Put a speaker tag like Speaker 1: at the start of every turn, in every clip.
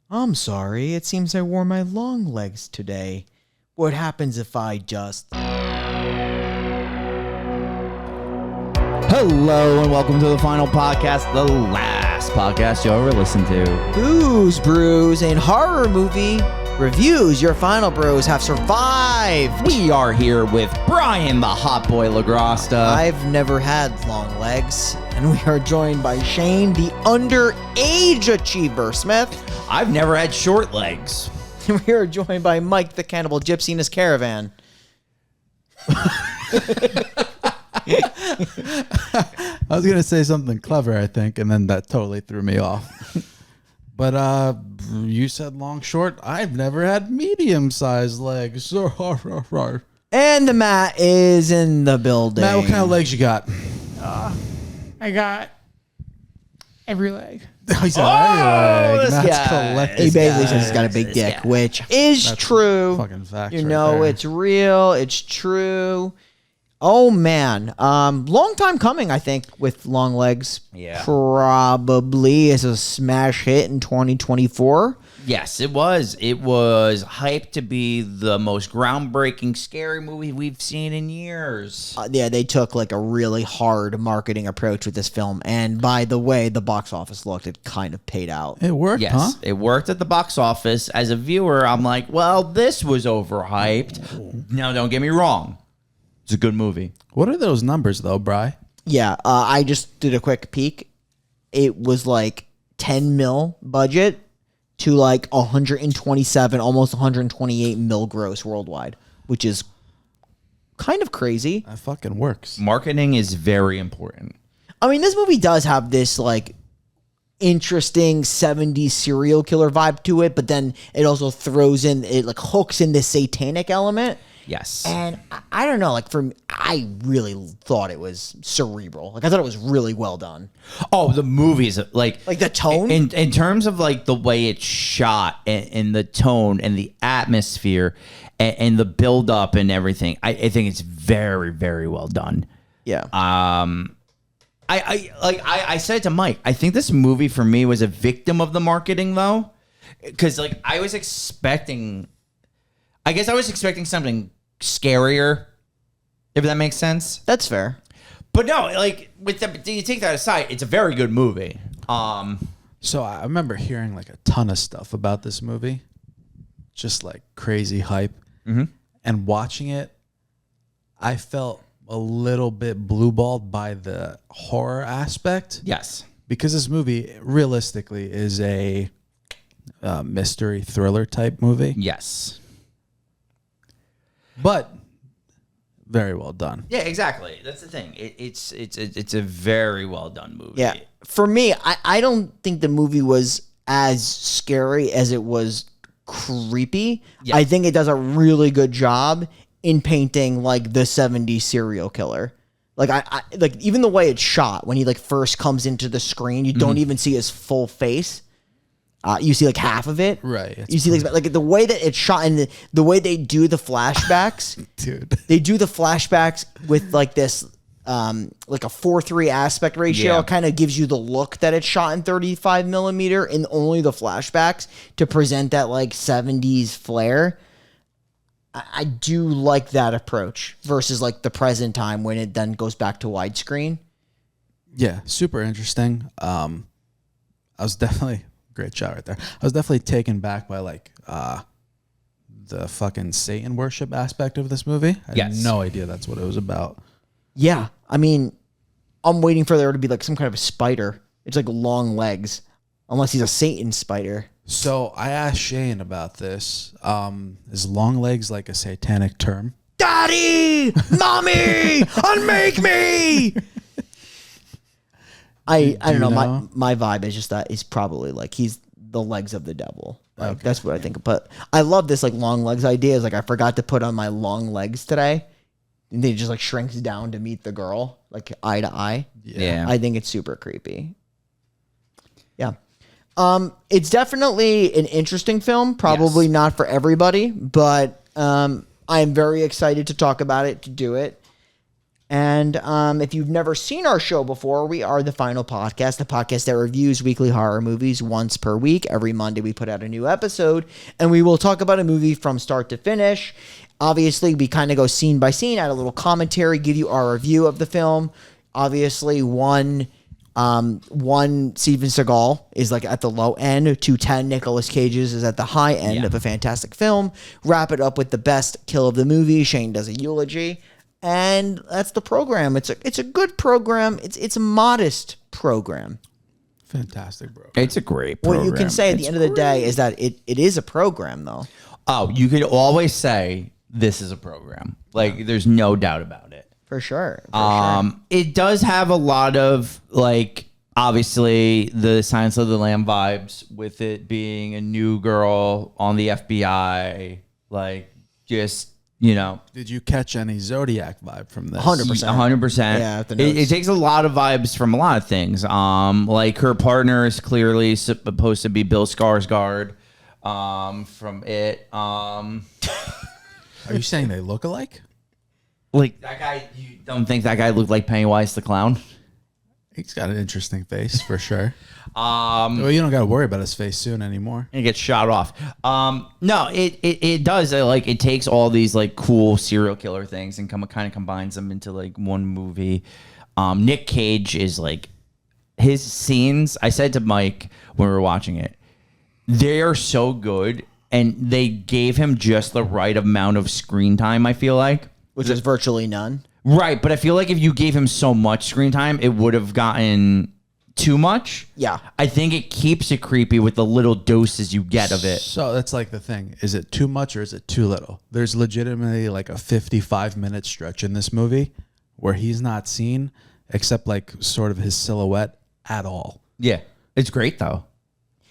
Speaker 1: I'm sorry, it seems I wore my long legs today. What happens if I just...
Speaker 2: Hello and welcome to the final podcast, the last podcast you'll ever listen to.
Speaker 1: Booze, brews, and horror movie reviews your final bros have survived.
Speaker 2: We are here with Brian the Hot Boy LaGrasta.
Speaker 1: I've never had long legs, and we are joined by Shane, the underage achiever Smith.
Speaker 2: I've never had short legs.
Speaker 1: And we are joined by Mike, the cannibal gypsy in his caravan.
Speaker 3: I was going to say something clever, I think, and then that totally threw me off. But you said long, short. I've never had medium-sized legs.
Speaker 1: And the Matt is in the building.
Speaker 3: Matt, what kind of legs you got?
Speaker 4: I got every leg.
Speaker 3: He's got
Speaker 1: this
Speaker 3: Matt's
Speaker 1: guy.
Speaker 3: collective.
Speaker 1: He basically says he's got a big dick, which is true.
Speaker 3: Fucking facts
Speaker 1: You
Speaker 3: right
Speaker 1: know,
Speaker 3: there.
Speaker 1: it's real. It's true. Oh, man. Long time coming, I think, with Long Legs.
Speaker 2: Yeah.
Speaker 1: Probably is a smash hit in 2024.
Speaker 2: Yes, it was. It was hyped to be the most groundbreaking scary movie we've seen in years.
Speaker 1: Yeah, they took like a really hard marketing approach with this film. And by the way, the box office looked, it kind of paid out.
Speaker 3: It worked,
Speaker 2: Yes,
Speaker 3: huh?
Speaker 2: it worked at the box office. As a viewer, I'm like, well, this was overhyped. Now, don't get me wrong. It's a good movie.
Speaker 3: What are those numbers, though, Bri?
Speaker 1: Yeah, I just did a quick peek. It was like 10 mil budget to like 127, almost 128 mil gross worldwide, which is kind of crazy.
Speaker 3: That fucking works.
Speaker 2: Marketing is very important.
Speaker 1: I mean, this movie does have this like interesting 70s serial killer vibe to it, but then it also throws in, it like hooks in this satanic element.
Speaker 2: Yes.
Speaker 1: And I don't know, like for me, I really thought it was cerebral. Like I thought it was really well done.
Speaker 2: Oh, the movies, like
Speaker 1: the tone?
Speaker 2: in terms of like the way it's shot and the tone and the atmosphere and the build up and everything. I think it's very, very well done.
Speaker 1: Yeah.
Speaker 2: I said to Mike, I think this movie for me was a victim of the marketing though, because like I was expecting something scarier, if that makes sense.
Speaker 1: That's fair.
Speaker 2: But no, like you take that aside, it's a very good movie.
Speaker 3: So I remember hearing like a ton of stuff about this movie. Just like crazy hype.
Speaker 2: Mm-hmm.
Speaker 3: And watching it, I felt a little bit blue-balled by the horror aspect.
Speaker 2: Yes.
Speaker 3: Because this movie realistically is a mystery thriller type movie.
Speaker 2: Yes.
Speaker 3: But very well done.
Speaker 2: Yeah, exactly. That's the thing. It's a very well done movie.
Speaker 1: Yeah. For me, I don't think the movie was as scary as it was creepy.
Speaker 2: Yeah.
Speaker 1: I think it does a really good job in painting like the 70s serial killer. Like I like even the way it's shot when he like first comes into the screen, you don't even see his full face. You see like half of it.
Speaker 3: Right.
Speaker 1: You see like the way that it's shot and the way they do the flashbacks.
Speaker 3: Dude.
Speaker 1: They do the flashbacks with like this like a 4:3 aspect ratio.
Speaker 2: Yeah.
Speaker 1: It kind of gives you the look that it's shot in 35 millimeter in only the flashbacks to present that like 70s flair. I do like that approach versus like the present time when it then goes back to widescreen.
Speaker 3: Yeah, super interesting. I was definitely great shot right there. I was definitely taken back by like the fucking Satan worship aspect of this movie. I had no idea that's what it was about.
Speaker 1: Yeah, I mean, I'm waiting for there to be like some kind of a spider. It's like long legs, unless he's a Satan spider.
Speaker 3: So I asked Shane about this. Is long legs like a satanic term?
Speaker 1: Daddy, mommy, unmake me. I don't know. My vibe is just that he's probably like he's the legs of the devil. Like
Speaker 3: Okay.
Speaker 1: that's what I think. But I love this like long legs idea. Is like I forgot to put on my long legs today, and they just like shrinks down to meet the girl, like eye to eye.
Speaker 2: Yeah.
Speaker 1: I think it's super creepy. Yeah. It's definitely an interesting film. Probably not for everybody, but I am very excited to talk about it, to do it. And if you've never seen our show before, we are The Final Podcast, the podcast that reviews weekly horror movies once per week. Every Monday we put out a new episode, and we will talk about a movie from start to finish. Obviously, we kind of go scene by scene, add a little commentary, give you our review of the film. Obviously, one Steven Seagal is like at the low end. 10 Nicolas Cage's is at the high end of a fantastic film. Wrap it up with the best kill of the movie. Shane does a eulogy. And that's the program. It's a good program. It's a modest program.
Speaker 3: Fantastic, bro.
Speaker 2: It's a great program.
Speaker 1: What you can say at the end of the day is that it is a program, though.
Speaker 2: Oh, you could always say this is a program. Like, there's no doubt about it.
Speaker 1: For sure. Sure.
Speaker 2: It does have a lot of, like, obviously the Silence of the Lamb vibes with it being a new girl on the FBI. Like, just, you know.
Speaker 3: Did you catch any Zodiac vibe from this?
Speaker 1: 100%.
Speaker 2: 100%.
Speaker 1: Yeah,
Speaker 2: it takes a lot of vibes from a lot of things. Like, her partner is clearly supposed to be Bill Skarsgård from it.
Speaker 3: Are you saying they look alike?
Speaker 2: Like, that guy, you don't think that guy looked like Pennywise the Clown?
Speaker 3: He's got an interesting face for sure.
Speaker 2: Well,
Speaker 3: you don't got to worry about his face soon anymore.
Speaker 2: It gets shot off. No, it does. Like, it takes all these like cool serial killer things and kind of combines them into like one movie. Nick Cage is like, his scenes. I said to Mike when we were watching it, they are so good, and they gave him just the right amount of screen time. I feel like,
Speaker 1: Which is virtually none.
Speaker 2: right, but I feel like if you gave him so much screen time, it would have gotten too much.
Speaker 1: Yeah.
Speaker 2: I think it keeps it creepy with the little doses you get of it.
Speaker 3: So that's like the thing. Is it too much or is it too little? There's legitimately like a 55-minute stretch in this movie where he's not seen except like sort of his silhouette at all.
Speaker 2: Yeah, it's great though.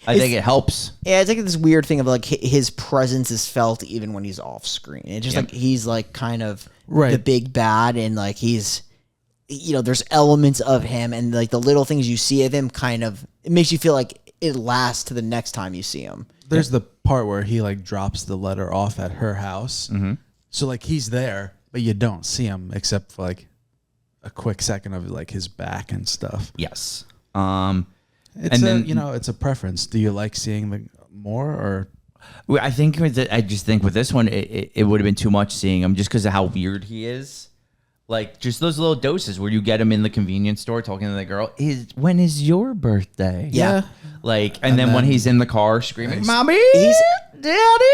Speaker 2: I think it helps.
Speaker 1: Yeah, it's like this weird thing of like his presence is felt even when he's off screen. It's just like he's like kind of the big bad, and like he's, you know, there's elements of him, and like the little things you see of him kind of, it makes you feel like it lasts to the next time you see him.
Speaker 3: There's the part where he like drops the letter off at her house. Mm-hmm. So like he's there, but you don't see him except for like a quick second of like his back and stuff.
Speaker 2: Yes.
Speaker 3: It's it's a preference. Do you like seeing the more or?
Speaker 2: I think I just think with this one, it would have been too much seeing him just because of how weird he is. Like, just those little doses where you get him in the convenience store talking to the girl. When is your birthday?
Speaker 1: Yeah.
Speaker 2: Like, and then when he's in the car screaming, "Mommy, Daddy."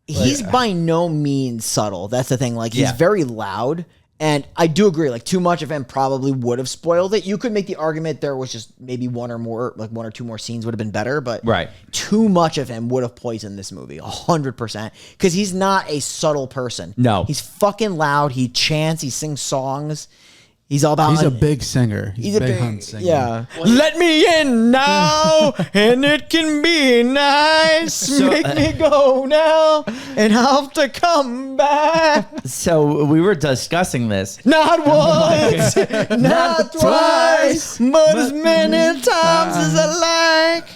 Speaker 1: He's by no means subtle. That's the thing. Like, he's very loud. And I do agree, like, too much of him probably would have spoiled it. You could make the argument there was just maybe one or two more scenes would have been better, but too much of him would have poisoned this movie 100%. Because he's not a subtle person.
Speaker 2: No.
Speaker 1: He's fucking loud. He chants. He sings songs. He's all about...
Speaker 3: He's a big singer. He's a big hunt singer.
Speaker 1: Yeah. Let me in now, and it can be nice. Make me go now, and I'll have to come back.
Speaker 2: So we were discussing this.
Speaker 1: Not once, not twice, but as many times as I like.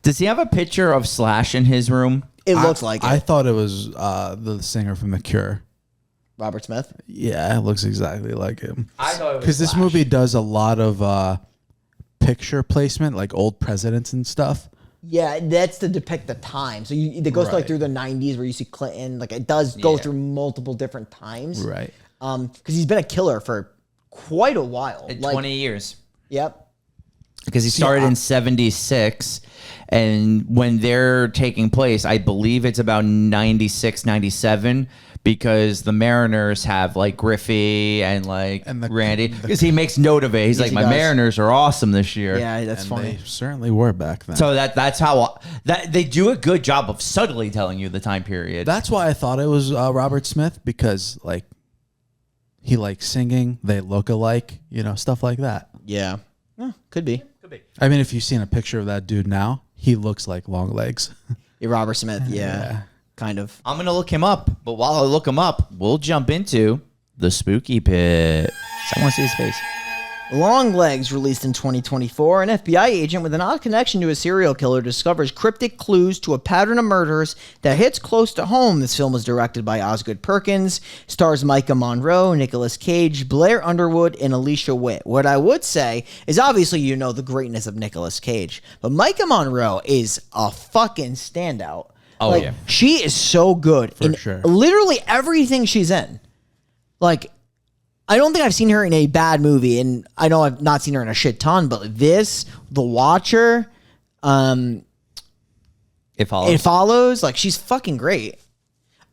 Speaker 2: Does he have a picture of Slash in his room?
Speaker 1: It looks like it.
Speaker 3: I thought it was the singer from The Cure.
Speaker 1: Robert Smith?
Speaker 3: Yeah, it looks exactly like him.
Speaker 2: I thought it was
Speaker 3: because this
Speaker 2: Slash.
Speaker 3: movie does a lot of picture placement, like old presidents and stuff.
Speaker 1: Yeah, that's to depict the time. So it goes like through the 90s where you see Clinton. Like, it does go through multiple different times.
Speaker 3: Right.
Speaker 1: Because he's been a killer for quite a while.
Speaker 2: 20 years.
Speaker 1: Yep.
Speaker 2: Because he started in 76, and when they're taking place, I believe it's about 96, 97, because the Mariners have like Griffey and like Randy, because he makes note of it. He's like, my Mariners are awesome this year.
Speaker 1: Yeah, that's funny.
Speaker 3: They certainly were back then.
Speaker 2: So that's how they do a good job of subtly telling you the time period.
Speaker 3: That's why I thought it was Robert Smith, because like he likes singing, they look alike, stuff like that.
Speaker 1: Yeah. Could be.
Speaker 3: I mean, if you've seen a picture of that dude now, he looks like Longlegs.
Speaker 1: Yeah, Robert Smith, yeah. Kind of.
Speaker 2: I'm going to look him up, but while I look him up, we'll jump into the spooky pit. I want to see his face.
Speaker 1: Longlegs, released in 2024, an FBI agent with an odd connection to a serial killer discovers cryptic clues to a pattern of murders that hits close to home. This film was directed by Osgood Perkins, stars Maika Monroe, Nicolas Cage, Blair Underwood, and Alicia Witt. What I would say is obviously you know the greatness of Nicolas Cage, but Maika Monroe is a fucking standout.
Speaker 2: Oh, yeah.
Speaker 1: She is so good in
Speaker 3: sure.
Speaker 1: literally everything she's in. Like, I don't think I've seen her in a bad movie, and I know I've not seen her in a shit ton, but this, The Watcher,
Speaker 2: It follows.
Speaker 1: It Follows, like, she's fucking great.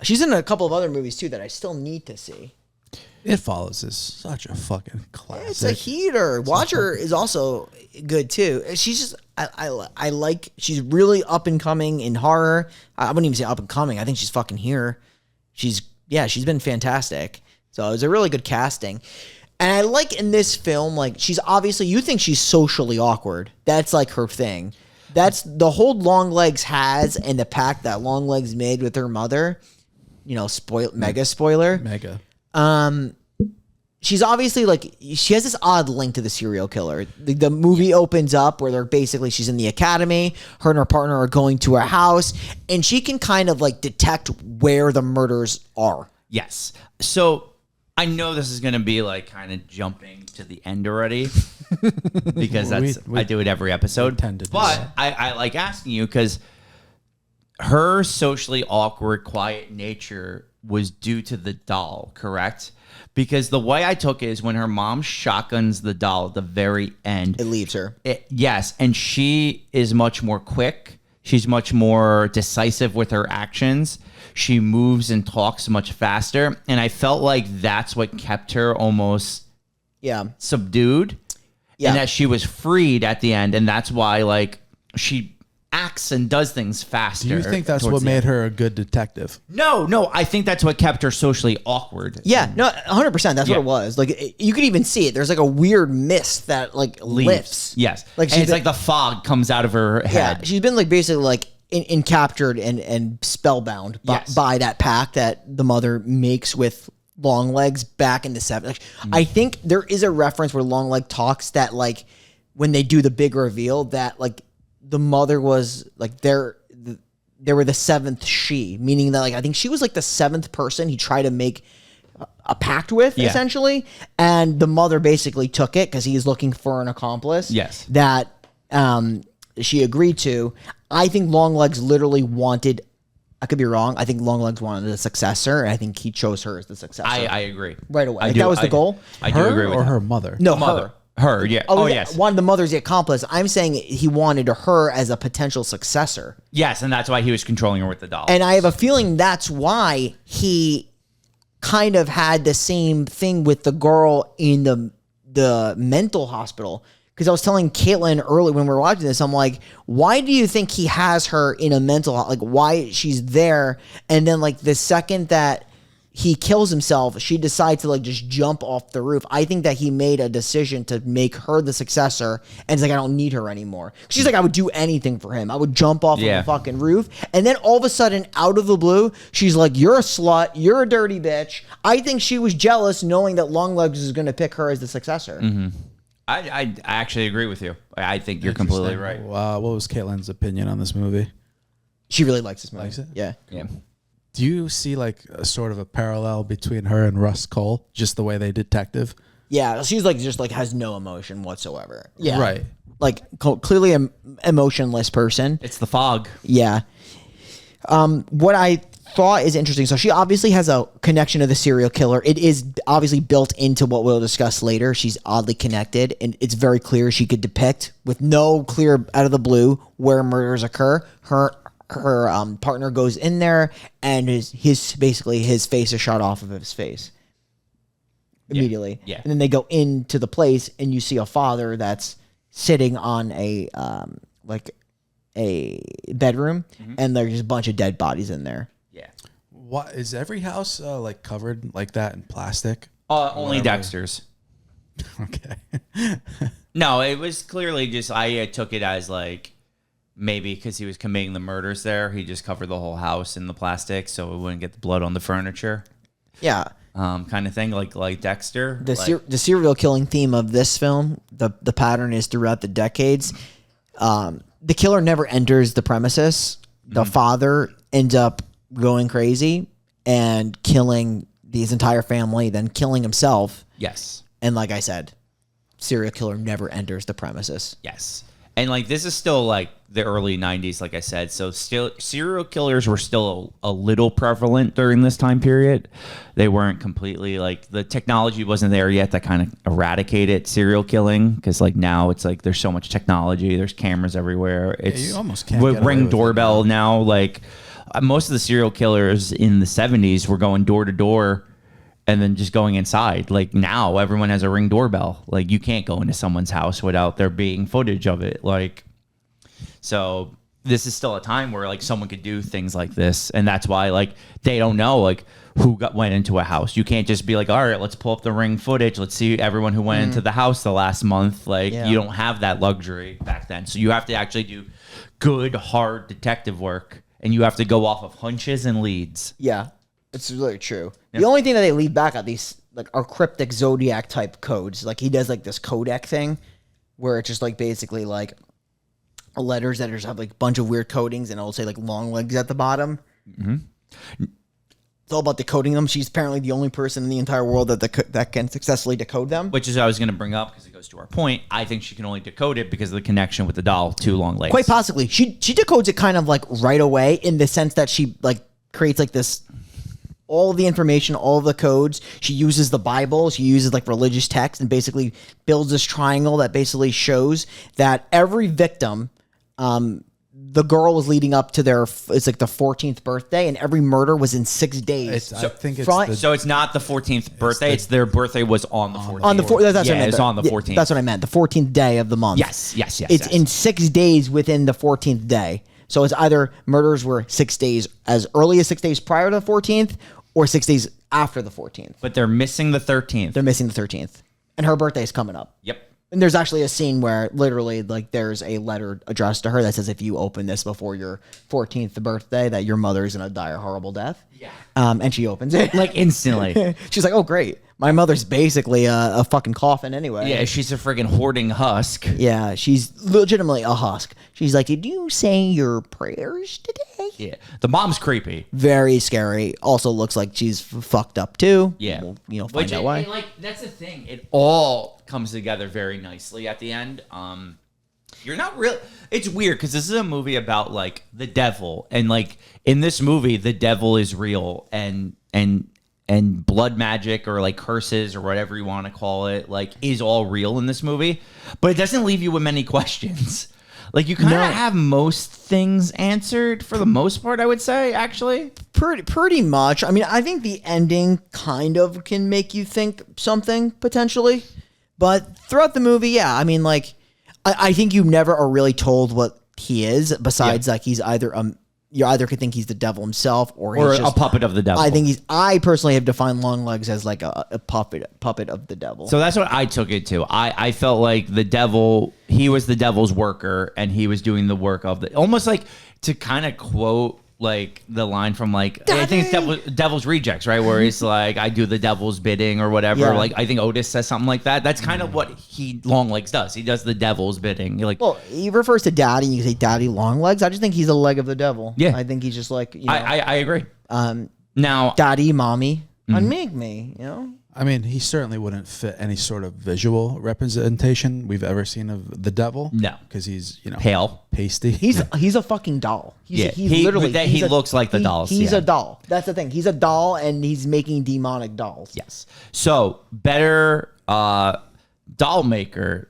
Speaker 1: She's in a couple of other movies, too, that I still need to see.
Speaker 3: It Follows is such a fucking classic.
Speaker 1: It's a heater. Watcher is also good, too. She's just, I like, she's really up and coming in horror. I wouldn't even say up and coming. I think she's fucking here. She's been fantastic. So it was a really good casting. And I like in this film, like, she's obviously, you think she's socially awkward. That's like her thing. That's the hold Longlegs has and the pact that Longlegs made with her mother. You know, mega spoiler.
Speaker 3: Mega.
Speaker 1: She's obviously like, she has this odd link to the serial killer. The movie opens up where she's in the academy. Her and her partner are going to a house, and she can kind of like detect where the murders are.
Speaker 2: Yes. So I know this is going to be like kind of jumping to the end already because I do it every episode.
Speaker 3: Tend to do
Speaker 2: but
Speaker 3: that.
Speaker 2: I like asking you because her socially awkward, quiet nature was due to the doll, correct? Because the way I took it is when her mom shotguns the doll at the very end.
Speaker 1: It leaves her.
Speaker 2: Yes, and she is much more quick. She's much more decisive with her actions. She moves and talks much faster. And I felt like that's what kept her almost subdued.
Speaker 1: Yeah.
Speaker 2: And that she was freed at the end. And that's why, like, she acts and does things faster.
Speaker 3: Do you think that's what made her a good detective?
Speaker 2: No. I think that's what kept her socially awkward.
Speaker 1: Yeah, no, 100%. That's what it was. Like, you could even see it. There's like a weird mist that like lifts.
Speaker 2: Yes.
Speaker 1: Like,
Speaker 2: and it's like the fog comes out of her head.
Speaker 1: Yeah, she's been like basically like captured and spellbound by that pact that the mother makes with Longlegs back in the 70s. Like, I think there is a reference where Longlegs talks that like when they do the big reveal that like the mother was like they were the seventh she, meaning that like I think she was like the seventh person he tried to make a pact with essentially, and the mother basically took it because he's looking for an accomplice.
Speaker 2: Yes,
Speaker 1: that she agreed to. I think Longlegs literally wanted. I could be wrong. I think Longlegs wanted a successor, and I think he chose her as the successor.
Speaker 2: I agree
Speaker 1: right away. Like, that was the goal.
Speaker 2: I do agree with
Speaker 3: her mother.
Speaker 1: No,
Speaker 2: mother. Her, yeah.
Speaker 1: Oh,
Speaker 2: yes.
Speaker 1: Wanted the mother's the accomplice. I'm saying he wanted her as a potential successor.
Speaker 2: Yes, and that's why he was controlling her with the doll.
Speaker 1: And I have a feeling that's why he kind of had the same thing with the girl in the mental hospital. Because I was telling Caitlin early when we were watching this, I'm like, why do you think he has her in a mental, like why she's there? And then like the second that he kills himself, she decides to like just jump off the roof. I think that he made a decision to make her the successor, and it's like, I don't need her anymore. She's like, I would do anything for him. I would jump off of the fucking roof. And then all of a sudden, out of the blue, she's like, you're a slut. You're a dirty bitch. I think she was jealous knowing that Longlegs is going to pick her as the successor.
Speaker 2: Mm-hmm. I actually agree with you. I think you're completely right.
Speaker 3: What was Caitlin's opinion on this movie?
Speaker 1: She really likes this movie.
Speaker 3: Likes it?
Speaker 1: Yeah.
Speaker 3: Do you see like a sort of a parallel between her and Russ Cole, just the way they detective?
Speaker 1: Yeah, she's like just like has no emotion whatsoever. Yeah,
Speaker 3: Right.
Speaker 1: Like clearly an emotionless person.
Speaker 2: It's the fog.
Speaker 1: Yeah. What I thought is interesting. So she obviously has a connection to the serial killer. It is obviously built into what we'll discuss later. She's oddly connected, and it's very clear she could depict with no clear out of the blue where murders occur. Her partner goes in there, and his basically his face is shot off of his face immediately.
Speaker 2: Yeah.
Speaker 1: And then they go into the place, and you see a father that's sitting on a like a bedroom, and there's just a bunch of dead bodies in there.
Speaker 2: Yeah.
Speaker 3: What is every house like covered like that in plastic?
Speaker 2: Only Dexter's.
Speaker 3: Okay.
Speaker 2: No, it was clearly just I took it as like maybe because he was committing the murders there, he just covered the whole house in the plastic so it wouldn't get the blood on the furniture.
Speaker 1: Yeah.
Speaker 2: kind of thing, like Dexter.
Speaker 1: The serial killing theme of this film, the pattern is throughout the decades. The killer never enters the premises. The father ends up going crazy and killing his entire family, then killing himself.
Speaker 2: Yes.
Speaker 1: And like I said, serial killer never enters the premises.
Speaker 2: Yes. And like this is still like the early 90s, like I said. So still serial killers were still a little prevalent during this time period. They weren't completely like the technology wasn't there yet that kind of eradicated serial killing, because like now it's like there's so much technology, there's cameras everywhere. It's
Speaker 3: you almost can't
Speaker 2: with
Speaker 3: get away
Speaker 2: Ring
Speaker 3: with it
Speaker 2: doorbell now. Like most of the serial killers in the 70s were going door to door and then just going inside. Like now everyone has a Ring doorbell. Like you can't go into someone's house without there being footage of it. Like, so this is still a time where like someone could do things like this. And that's why like they don't know like who went into a house. You can't just be like, all right, let's pull up the Ring footage. Let's see everyone who went into the house the last month. Like you don't have that luxury back then. So you have to actually do good, hard detective work. And you have to go off of hunches and leads.
Speaker 1: Yeah, it's really true. Yep. The only thing that they leave back at these like are cryptic zodiac type codes. Like he does like this Kodak thing where it's just like basically like letters that just have like a bunch of weird codings, and it'll say like Longlegs at the bottom. Mm-hmm. It's all about decoding them. She's apparently the only person in the entire world that can successfully decode them.
Speaker 2: Which is what I was going to bring up because it goes to our point. I think she can only decode it because of the connection with the doll to Longlegs.
Speaker 1: Quite possibly. She decodes it kind of like right away in the sense that she like creates like this, all of the information, all of the codes. She uses the Bible. She uses like religious text and basically builds this triangle that basically shows that every victim, the girl was leading up to it's like the 14th birthday, and every murder was in 6 days.
Speaker 3: I think it's
Speaker 2: so it's not the 14th birthday. It's their birthday was on the 14th.
Speaker 1: On the that's what I meant.
Speaker 2: It's on the 14th.
Speaker 1: That's what I meant. The 14th day of the month.
Speaker 2: Yes.
Speaker 1: It's in 6 days within the 14th day. So it's either murders were 6 days as early as 6 days prior to the 14th or 6 days after the 14th.
Speaker 2: But they're missing the 13th.
Speaker 1: They're missing the 13th. And her birthday is coming up.
Speaker 2: Yep.
Speaker 1: And there's actually a scene where literally like there's a letter addressed to her that says if you open this before your 14th birthday that your mother is going to die a horrible death. Yeah. And she opens it.
Speaker 2: Like instantly.
Speaker 1: She's like, oh, great. My mother's basically a fucking coffin anyway.
Speaker 2: Yeah, she's a friggin' hoarding husk.
Speaker 1: Yeah, she's legitimately a husk. She's like, did you say your prayers today?
Speaker 2: Yeah. The mom's creepy.
Speaker 1: Very scary. Also looks like she's fucked up too.
Speaker 2: Yeah.
Speaker 1: We'll find out why.
Speaker 2: And like, that's the thing. It all comes together very nicely at the end. You're not real. It's weird because this is a movie about like the devil, and like in this movie, the devil is real, and blood magic or like curses or whatever you want to call it, like is all real in this movie, but it doesn't leave you with many questions. Like you kind of have most things answered for the most part, I would say, actually.
Speaker 1: Pretty much. I mean, I think the ending kind of can make you think something potentially, but throughout the movie, yeah. I mean, like, I think you never are really told what he is. Besides, like, he's either you either could think he's the devil himself, or he's just
Speaker 2: a puppet of the devil.
Speaker 1: I personally have defined Longlegs as like a puppet of the devil.
Speaker 2: So that's what I took it to. I felt like the devil, he was the devil's worker, and he was doing the work of almost like, to kind of quote like the line from like, I think it's Devil's Rejects, right? Where it's like, I do the devil's bidding or whatever. Yeah. Like I think Otis says something like that. That's kind of what Longlegs does. He does the devil's bidding. You're like,
Speaker 1: well, he refers to Daddy. You can say Daddy Longlegs. I just think he's a leg of the devil.
Speaker 2: Yeah,
Speaker 1: I think he's just like, you know,
Speaker 2: I agree. Now,
Speaker 1: Daddy, Mommy, unmake me. You know.
Speaker 3: I mean, he certainly wouldn't fit any sort of visual representation we've ever seen of the devil.
Speaker 2: No,
Speaker 3: because he's
Speaker 2: pale,
Speaker 3: pasty.
Speaker 1: He's a fucking doll. He's
Speaker 2: literally he looks like the dolls.
Speaker 1: He's a doll. That's the thing. He's a doll, and he's making demonic dolls.
Speaker 2: Yes. So better doll maker.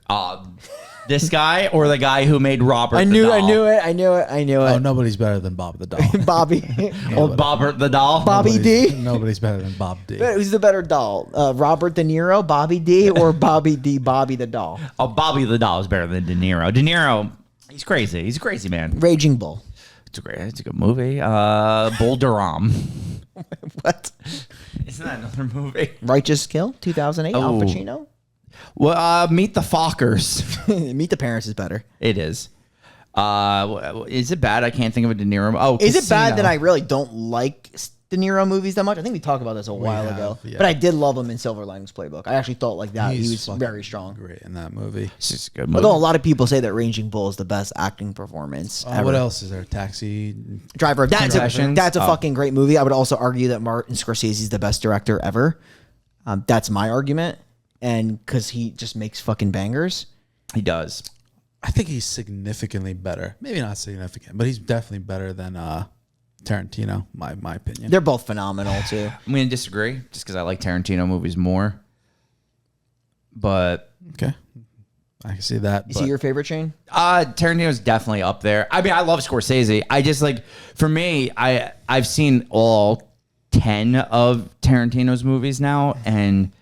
Speaker 2: This guy or the guy who made Robert
Speaker 1: I knew it.
Speaker 3: Oh, nobody's better than Bob the doll.
Speaker 1: Bobby.
Speaker 2: Bobbert the doll.
Speaker 1: Bobby D.
Speaker 3: Nobody's better than Bob D.
Speaker 1: Who's the better doll? Robert De Niro, Bobby D, or Bobby D, Bobby the doll?
Speaker 2: Oh, Bobby the doll is better than De Niro. De Niro, he's crazy. He's a crazy man.
Speaker 1: Raging Bull.
Speaker 2: It's a good movie. Bull Durham.
Speaker 1: What?
Speaker 2: Isn't that another movie?
Speaker 1: Righteous Kill, 2008, Al Pacino.
Speaker 2: Well, Meet the Fockers.
Speaker 1: Meet the Parents is better.
Speaker 2: It is. Is it bad? I can't think of a De Niro. Oh,
Speaker 1: is it bad that I really don't like De Niro movies that much. I think we talked about this a while ago.
Speaker 3: yeah.
Speaker 1: But I did love him in Silver Linings Playbook. I actually thought like that he
Speaker 3: He's
Speaker 1: was
Speaker 3: fucking
Speaker 1: very strong.
Speaker 3: Great in that movie.
Speaker 2: It's just a good movie.
Speaker 1: Although a lot of people say that Raging Bull is the best acting performance ever.
Speaker 3: What else is there? Taxi.
Speaker 1: Driver. That's
Speaker 2: Confessions?
Speaker 1: a fucking great movie. I would also argue that Martin Scorsese is the best director ever. That's my argument. And because he just makes fucking bangers.
Speaker 2: He does.
Speaker 3: I think he's significantly better. Maybe not significant, but he's definitely better than Tarantino. My opinion.
Speaker 1: They're both phenomenal too.
Speaker 2: I'm going to disagree just because I like Tarantino movies more. But
Speaker 3: Okay, I can see that.
Speaker 1: Is he your favorite, Shane?
Speaker 2: Tarantino's definitely up there. I mean, I love Scorsese. I just like, for me, I've seen all 10 of Tarantino's movies now, and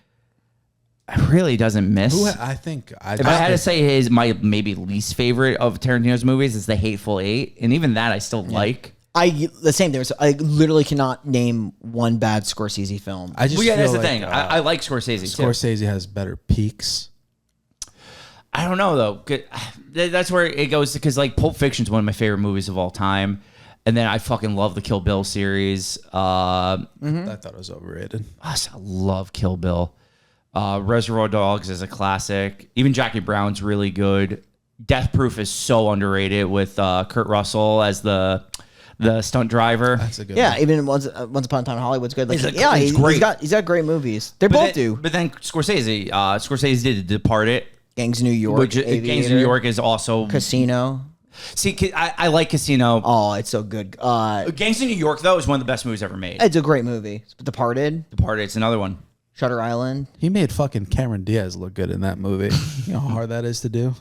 Speaker 2: it really doesn't miss.
Speaker 3: I think
Speaker 2: If I had to say my maybe least favorite of Tarantino's movies is The Hateful Eight, and even that I still like.
Speaker 1: The same thing. I literally cannot name one bad Scorsese film.
Speaker 3: I just
Speaker 2: Well, yeah,
Speaker 3: feel
Speaker 2: that's the
Speaker 3: like,
Speaker 2: thing. I like Scorsese too.
Speaker 3: Scorsese has better peaks.
Speaker 2: I don't know though. That's where it goes because like Pulp Fiction's one of my favorite movies of all time, and then I fucking love the Kill Bill series.
Speaker 3: I thought it was overrated.
Speaker 2: I love Kill Bill. Reservoir Dogs is a classic. Even Jackie Brown's really good. Death Proof is so underrated with Kurt Russell as the stunt driver.
Speaker 3: That's a good.
Speaker 1: Yeah,
Speaker 3: one.
Speaker 1: even Once Upon a Time in Hollywood's good. Like,
Speaker 2: He's
Speaker 1: yeah,
Speaker 2: he's
Speaker 1: he's
Speaker 2: great.
Speaker 1: got great movies. They both do.
Speaker 2: But then Scorsese did Departed,
Speaker 1: Gangs of New York,
Speaker 2: which Gangs of New
Speaker 1: Aviator,
Speaker 2: York is also.
Speaker 1: Casino.
Speaker 2: See, I like Casino.
Speaker 1: Oh, it's so good.
Speaker 2: Gangs of New York though is one of the best movies ever made.
Speaker 1: It's a great movie. Departed,
Speaker 2: Departed, it's another one.
Speaker 1: Shutter Island.
Speaker 3: He made fucking Cameron Diaz look good in that movie. You know how hard that is to do.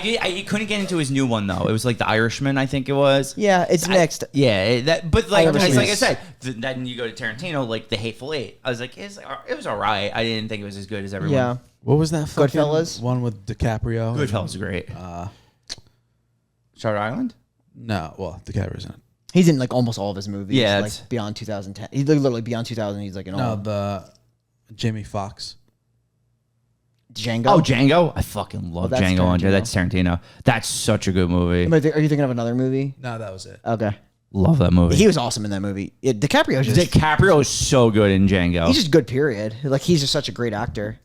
Speaker 2: He couldn't get into his new one though. It was like The Irishman, I think it was.
Speaker 1: Yeah, it's next.
Speaker 2: But like
Speaker 1: Irishman.
Speaker 2: like I said, then you go to Tarantino, like The Hateful Eight. I was like, it was all right. I didn't think it was as good as everyone.
Speaker 1: Yeah.
Speaker 3: What was that fucking
Speaker 1: Goodfellas?
Speaker 3: one with DiCaprio?
Speaker 2: Goodfellas is great. Shutter Island.
Speaker 3: No, well, DiCaprio's in it.
Speaker 1: He's in like almost all of his movies.
Speaker 2: Yeah,
Speaker 1: like
Speaker 2: it's-
Speaker 1: beyond 2010. He's literally beyond 2000. He's like in
Speaker 3: No,
Speaker 1: all.
Speaker 3: the Jamie Foxx.
Speaker 1: Django.
Speaker 2: Oh, Django! I fucking love
Speaker 1: that's
Speaker 2: Django Unchained.
Speaker 1: Tarantino.
Speaker 2: That's Tarantino. That's such a good movie.
Speaker 1: Are you thinking of another movie?
Speaker 3: No, that was it.
Speaker 1: Okay.
Speaker 2: Love that movie.
Speaker 1: He was awesome in that movie. DiCaprio's just
Speaker 2: DiCaprio is so good in Django.
Speaker 1: he's just good. Period. Like he's just such a great actor.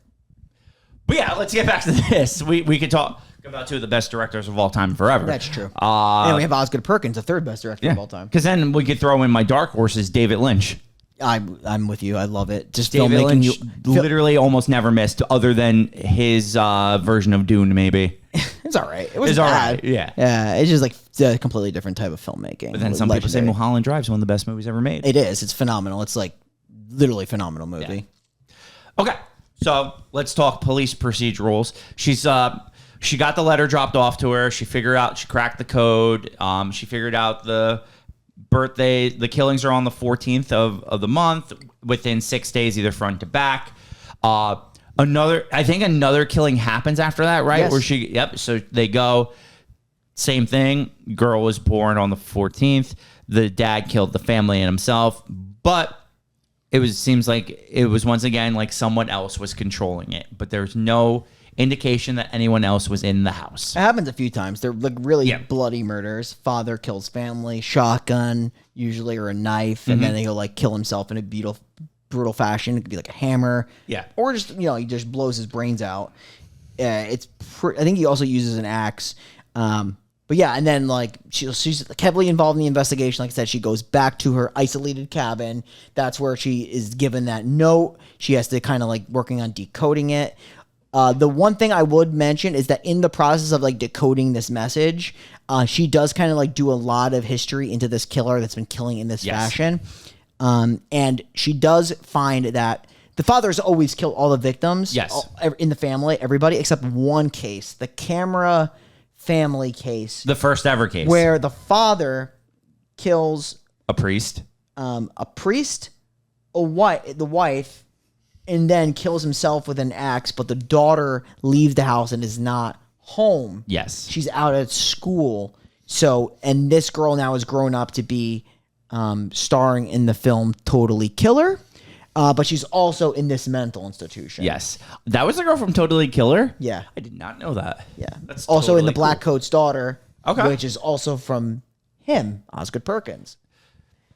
Speaker 2: But yeah, let's get back to this. We could talk about two of the best directors of all time forever.
Speaker 1: That's true. And we have Osgood Perkins, the third best director of all time.
Speaker 2: Because then we could throw in my dark horse is David Lynch.
Speaker 1: I'm with you. I love it. Just
Speaker 2: David
Speaker 1: filmmaking.
Speaker 2: Lynch literally almost never missed, other than his version of Dune, maybe.
Speaker 1: It's all right. It was
Speaker 2: It's all
Speaker 1: bad.
Speaker 2: right, yeah.
Speaker 1: Yeah. It's just like a completely different type of filmmaking.
Speaker 2: But then some people say Mulholland Drive is one of the best movies ever made.
Speaker 1: It is. It's phenomenal. It's like literally phenomenal movie.
Speaker 2: Okay, so let's talk police procedurals. She got the letter dropped off to her. She cracked the code. She figured out the killings are on the 14th of the month, within 6 days, either front to back. I think another killing happens after that, right?
Speaker 1: Yes.
Speaker 2: So they go, same thing. Girl was born on the 14th. The dad killed the family and himself, but seems like it was once again like someone else was controlling it, but there's no indication that anyone else was in the house.
Speaker 1: It happens a few times. They're like really bloody murders. Father kills family, shotgun usually, or a knife, and then he'll like kill himself in a brutal fashion. It could be like a hammer, or just he just blows his brains out. I think he also uses an axe. But yeah, and then like she's heavily involved in the investigation. Like I said, she goes back to her isolated cabin. That's where she is given that note. She has to kind of like working on decoding it. The one thing I would mention is that in the process of like decoding this message, she does kind of like do a lot of history into this killer that's been killing in this fashion. And she does find that the father's always killed all the victims in the family, everybody, except one case, the Camera family case.
Speaker 2: The first ever case.
Speaker 1: Where the father kills
Speaker 2: a priest,
Speaker 1: the wife, and then kills himself with an axe, but the daughter leaves the house and is not home.
Speaker 2: Yes.
Speaker 1: She's out at school. So, and this girl now is grown up to be starring in the film Totally Killer, but she's also in this mental institution.
Speaker 2: Yes. That was the girl from Totally Killer?
Speaker 1: Yeah.
Speaker 2: I did not know that.
Speaker 1: Yeah.
Speaker 2: That's
Speaker 1: also
Speaker 2: totally
Speaker 1: in The Black
Speaker 2: cool.
Speaker 1: Coat's Daughter,
Speaker 2: Okay.
Speaker 1: which is also from him, Osgood Perkins.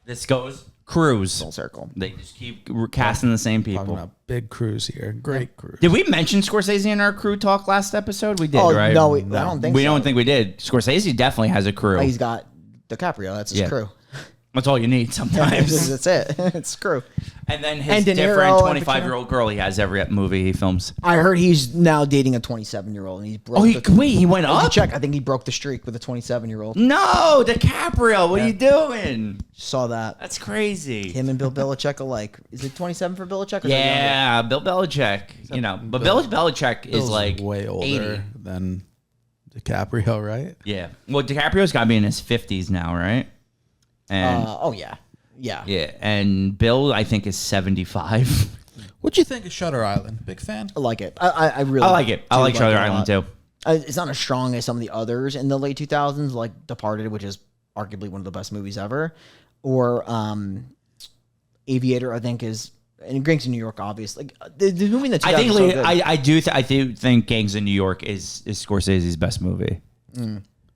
Speaker 2: This goes Cruise.
Speaker 1: Full circle.
Speaker 2: They just keep casting the same
Speaker 3: Talking
Speaker 2: people.
Speaker 3: about big cruise here. Great cruise.
Speaker 2: Did we mention Scorsese in our crew talk last episode? We did,
Speaker 1: Oh,
Speaker 2: right?
Speaker 1: no, I don't think
Speaker 2: We
Speaker 1: so.
Speaker 2: don't think we did. Scorsese definitely has a crew.
Speaker 1: He's got DiCaprio. That's his
Speaker 2: Yeah.
Speaker 1: crew.
Speaker 2: That's all you need sometimes.
Speaker 1: That's it. It's crew.
Speaker 2: And then
Speaker 1: And
Speaker 2: his
Speaker 1: De Niro
Speaker 2: different
Speaker 1: and
Speaker 2: 25-year-old girl he has every movie he films.
Speaker 1: I heard he's now dating a 27-year-old, and he's broke.
Speaker 2: He went
Speaker 1: Let me
Speaker 2: up?
Speaker 1: check. I think he broke the streak with a 27-year-old.
Speaker 2: No, DiCaprio, what are you doing?
Speaker 1: Saw that.
Speaker 2: That's crazy.
Speaker 1: Him and Bill Belichick alike. Is it 27 for Belichick? Or is that younger?
Speaker 2: Yeah, Bill Belichick. But Bill Belichick is
Speaker 3: Bill's
Speaker 2: like
Speaker 3: way older
Speaker 2: 80.
Speaker 3: than DiCaprio, right?
Speaker 2: Yeah. Well, DiCaprio's got to be in his 50s now, right? And
Speaker 1: Oh yeah, yeah.
Speaker 2: yeah, and Bill I think is 75.
Speaker 3: What'd you think of Shutter Island? Big fan?
Speaker 1: I like it. I really.
Speaker 2: I like it. I
Speaker 1: do
Speaker 2: like Shutter
Speaker 1: it a
Speaker 2: Island
Speaker 1: lot.
Speaker 2: too.
Speaker 1: It's not as strong as some of the others in the late 2000s, like Departed, which is arguably one of the best movies ever, or Aviator. I think is and Gangs in New York. Obviously, like, the movie in the 2000s.
Speaker 2: I think
Speaker 1: is so good.
Speaker 2: I do think Gangs in New York is Scorsese's best movie.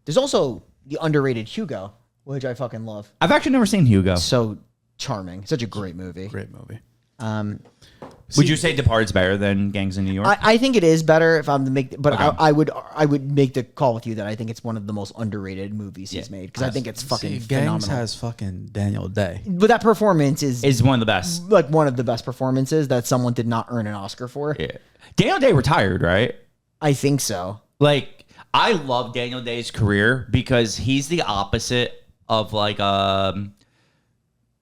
Speaker 1: There's also the underrated Hugo, which I fucking love.
Speaker 2: I've actually never seen Hugo.
Speaker 1: So charming, such a great movie.
Speaker 3: Great movie.
Speaker 2: Would you say Departed's better than Gangs in New York?
Speaker 1: I think it is better if I'm to make, but
Speaker 2: Okay.
Speaker 1: I would make the call with you that I think it's one of the most underrated movies he's made because I think it's fucking
Speaker 3: See, Gangs
Speaker 1: phenomenal.
Speaker 3: has fucking Daniel Day.
Speaker 1: But that performance is
Speaker 2: one of the best.
Speaker 1: like one of the best performances that someone did not earn an Oscar for.
Speaker 2: Yeah. Daniel Day retired, right?
Speaker 1: I think so.
Speaker 2: Like, I love Daniel Day's career because he's the opposite of like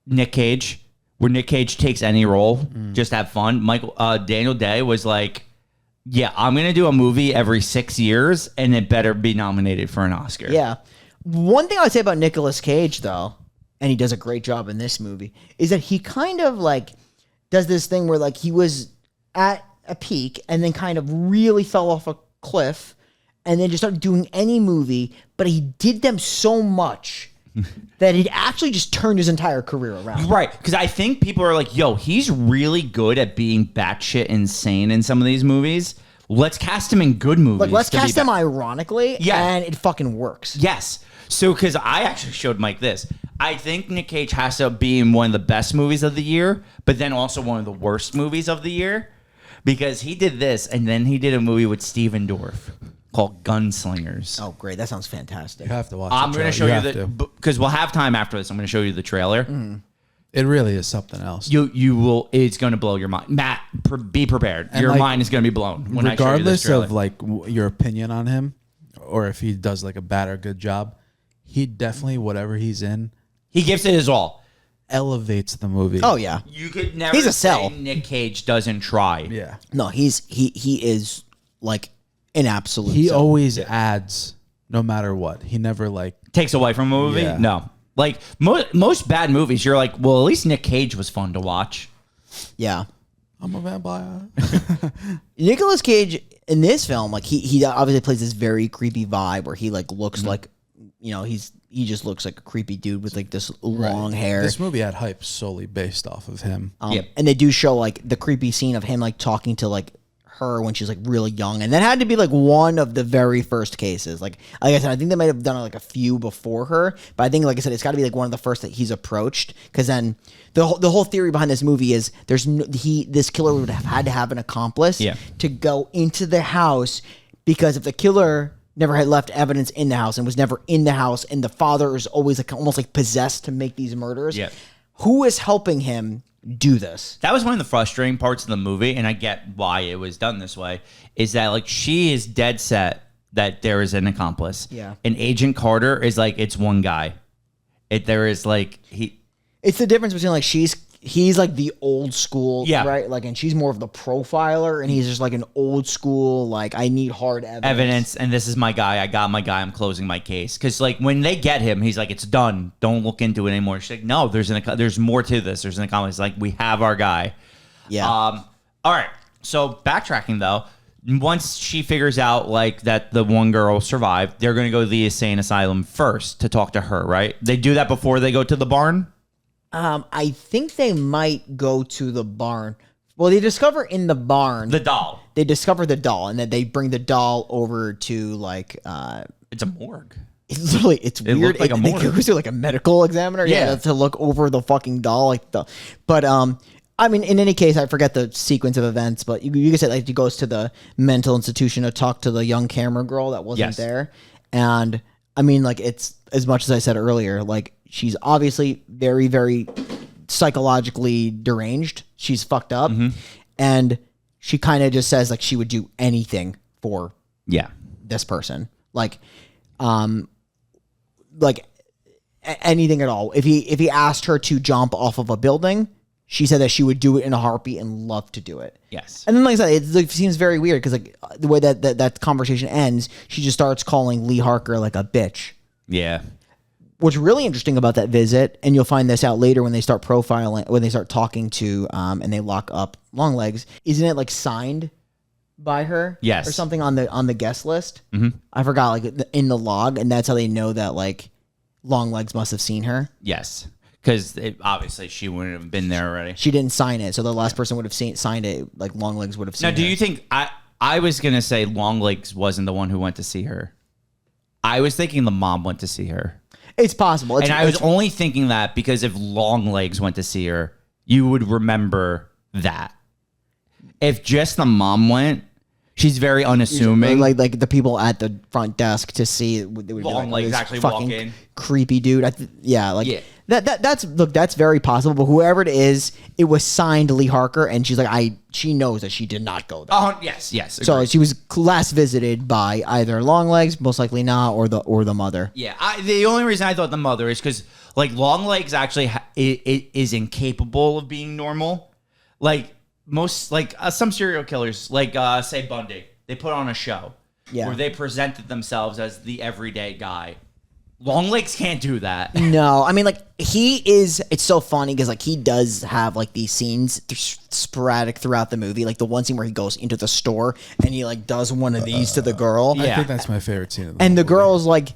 Speaker 2: Nick Cage, where Nick Cage takes any role, just have fun. Daniel Day was like, yeah, I'm gonna do a movie every 6 years, and it better be nominated for an Oscar.
Speaker 1: Yeah. One thing I would say about Nicolas Cage, though, and he does a great job in this movie, is that he kind of like does this thing where like he was at a peak and then kind of really fell off a cliff and then just started doing any movie, but he did them so much that it actually just turned his entire career around.
Speaker 2: Right, because I think people are like, yo, he's really good at being batshit insane in some of these movies. Let's cast him in good movies.
Speaker 1: Like, let's
Speaker 2: to be
Speaker 1: cast him ironically,
Speaker 2: Yeah.
Speaker 1: and it fucking works.
Speaker 2: Yes. So, because I actually showed Mike this. I think Nick Cage has to be in one of the best movies of the year, but then also one of the worst movies of the year. Because he did this, and then he did a movie with Steven Dorff called Gunslingers.
Speaker 1: Oh, great. That sounds fantastic.
Speaker 3: You have to watch.
Speaker 2: I'm
Speaker 3: the
Speaker 2: going to
Speaker 3: trailer.
Speaker 2: show you because we'll have time after this. I'm going to show you the trailer.
Speaker 3: It really is something else.
Speaker 2: You will. It's going to blow your mind. Matt, be prepared.
Speaker 3: And,
Speaker 2: Your
Speaker 3: like,
Speaker 2: mind is going to be blown when I show you this
Speaker 3: Regardless
Speaker 2: trailer.
Speaker 3: of like your opinion on him, or if he does like a bad or good job, he definitely whatever he's in
Speaker 2: He gives it his all.
Speaker 3: elevates the movie.
Speaker 1: Oh, yeah.
Speaker 2: You could never
Speaker 1: He's a
Speaker 2: say
Speaker 1: sell.
Speaker 2: Nick Cage doesn't try.
Speaker 3: yeah.
Speaker 1: No, he is like an absolute.
Speaker 3: He
Speaker 1: sell.
Speaker 3: always adds, no matter what. He never like.
Speaker 2: Takes away from a movie?
Speaker 3: Yeah.
Speaker 2: No. Like most bad movies, you're like, well, at least Nick Cage was fun to watch.
Speaker 1: Yeah.
Speaker 3: I'm a vampire.
Speaker 1: Nicolas Cage in this film, like he obviously plays this very creepy vibe where he like looks like, he just looks like a creepy dude with like this long hair.
Speaker 3: This movie had hype solely based off of him.
Speaker 2: Yep.
Speaker 1: And they do show like the creepy scene of him like talking to like her when she's like really young, and that had to be like one of the very first cases. Like I said, I think they might have done like a few before her, but I think like I said, it's got to be like one of the first that he's approached. Because then the whole theory behind this movie is this killer would have had to have an accomplice to go into the house, because if the killer never had left evidence in the house and was never in the house, and the father is always like almost like possessed to make these murders, who is helping him do this?
Speaker 2: That was one of the frustrating parts of the movie, and I get why it was done this way, is that like she is dead set that there is an accomplice.
Speaker 1: Yeah.
Speaker 2: And Agent Carter is like, it's one guy. There is like
Speaker 1: It's the difference between like he's like the old school,
Speaker 2: Yeah.
Speaker 1: right? Like, and she's more of the profiler, and he's just like an old school, like, I need hard evidence.
Speaker 2: and this is my guy. I got my guy. I'm closing my case. Because like when they get him, he's like, it's done. Don't look into it anymore. She's like, no, there's more to this. There's an accomplice. Like, we have our guy.
Speaker 1: Yeah.
Speaker 2: All right. So backtracking though, once she figures out like that the one girl survived, they're gonna go to the insane asylum first to talk to her, right? They do that before they go to the barn.
Speaker 1: I think they might go to the barn. Well, they discover in the barn
Speaker 2: The doll.
Speaker 1: they discover the doll, and then they bring the doll over to like
Speaker 2: It's a morgue.
Speaker 1: it's weird.
Speaker 2: looked like a
Speaker 1: They
Speaker 2: mortar.
Speaker 1: goes to like a medical examiner,
Speaker 2: Yeah.
Speaker 1: to look over the fucking doll, but I mean, in any case, I forget the sequence of events, but you can say like he goes to the mental institution to talk to the young camera girl that wasn't
Speaker 2: Yes.
Speaker 1: there, and I mean, like it's as much as I said earlier, like she's obviously very, very psychologically deranged. She's fucked up, and she kind of just says like she would do anything for
Speaker 2: Yeah.
Speaker 1: this person, like anything at all. If he asked her to jump off of a building, she said that she would do it in a heartbeat and love to do it.
Speaker 2: Yes.
Speaker 1: And then, like I said, it like, seems very weird because like the way that conversation ends, she just starts calling Lee Harker like a bitch.
Speaker 2: Yeah.
Speaker 1: What's really interesting about that visit, and you'll find this out later when they start profiling, when they start talking to, and they lock up Longlegs, isn't it like signed by her?
Speaker 2: Yes.
Speaker 1: Or something on the guest list? Mm-hmm. I forgot, like in the log, and that's how they know that like Longlegs must have seen her.
Speaker 2: Yes. Because obviously she wouldn't have been there already.
Speaker 1: She didn't sign it, so the last person would have signed it. Like Longlegs would have seen.
Speaker 2: Now, do
Speaker 1: her.
Speaker 2: you think I was gonna say Longlegs wasn't the one who went to see her? I was thinking the mom went to see her,
Speaker 1: It's possible.
Speaker 2: and I was only thinking that because if Longlegs went to see her, you would remember that. If just the mom went, she's very unassuming.
Speaker 1: like the people at the front desk to see it would be
Speaker 2: Longlegs
Speaker 1: this
Speaker 2: actually walk
Speaker 1: fucking
Speaker 2: in.
Speaker 1: creepy dude. Yeah. That's very possible. But whoever it is, it was signed Lee Harker, and she's like she knows that she did not go there.
Speaker 2: Oh yes.
Speaker 1: So
Speaker 2: agreed.
Speaker 1: she was last visited by either Longlegs, most likely not, or the mother.
Speaker 2: Yeah, the only reason I thought the mother is because like Longlegs actually is incapable of being normal. Like most, like some serial killers, like say Bundy, they put on a show where they presented themselves as the everyday guy. Longlegs can't do that.
Speaker 1: No, I mean, like, it's so funny because, like, he does have, like, these scenes sporadic throughout the movie. Like, the one scene where he goes into the store and he, like, does one of these to the girl.
Speaker 3: I
Speaker 2: Yeah.
Speaker 3: think that's my favorite scene.
Speaker 1: And the girl's like,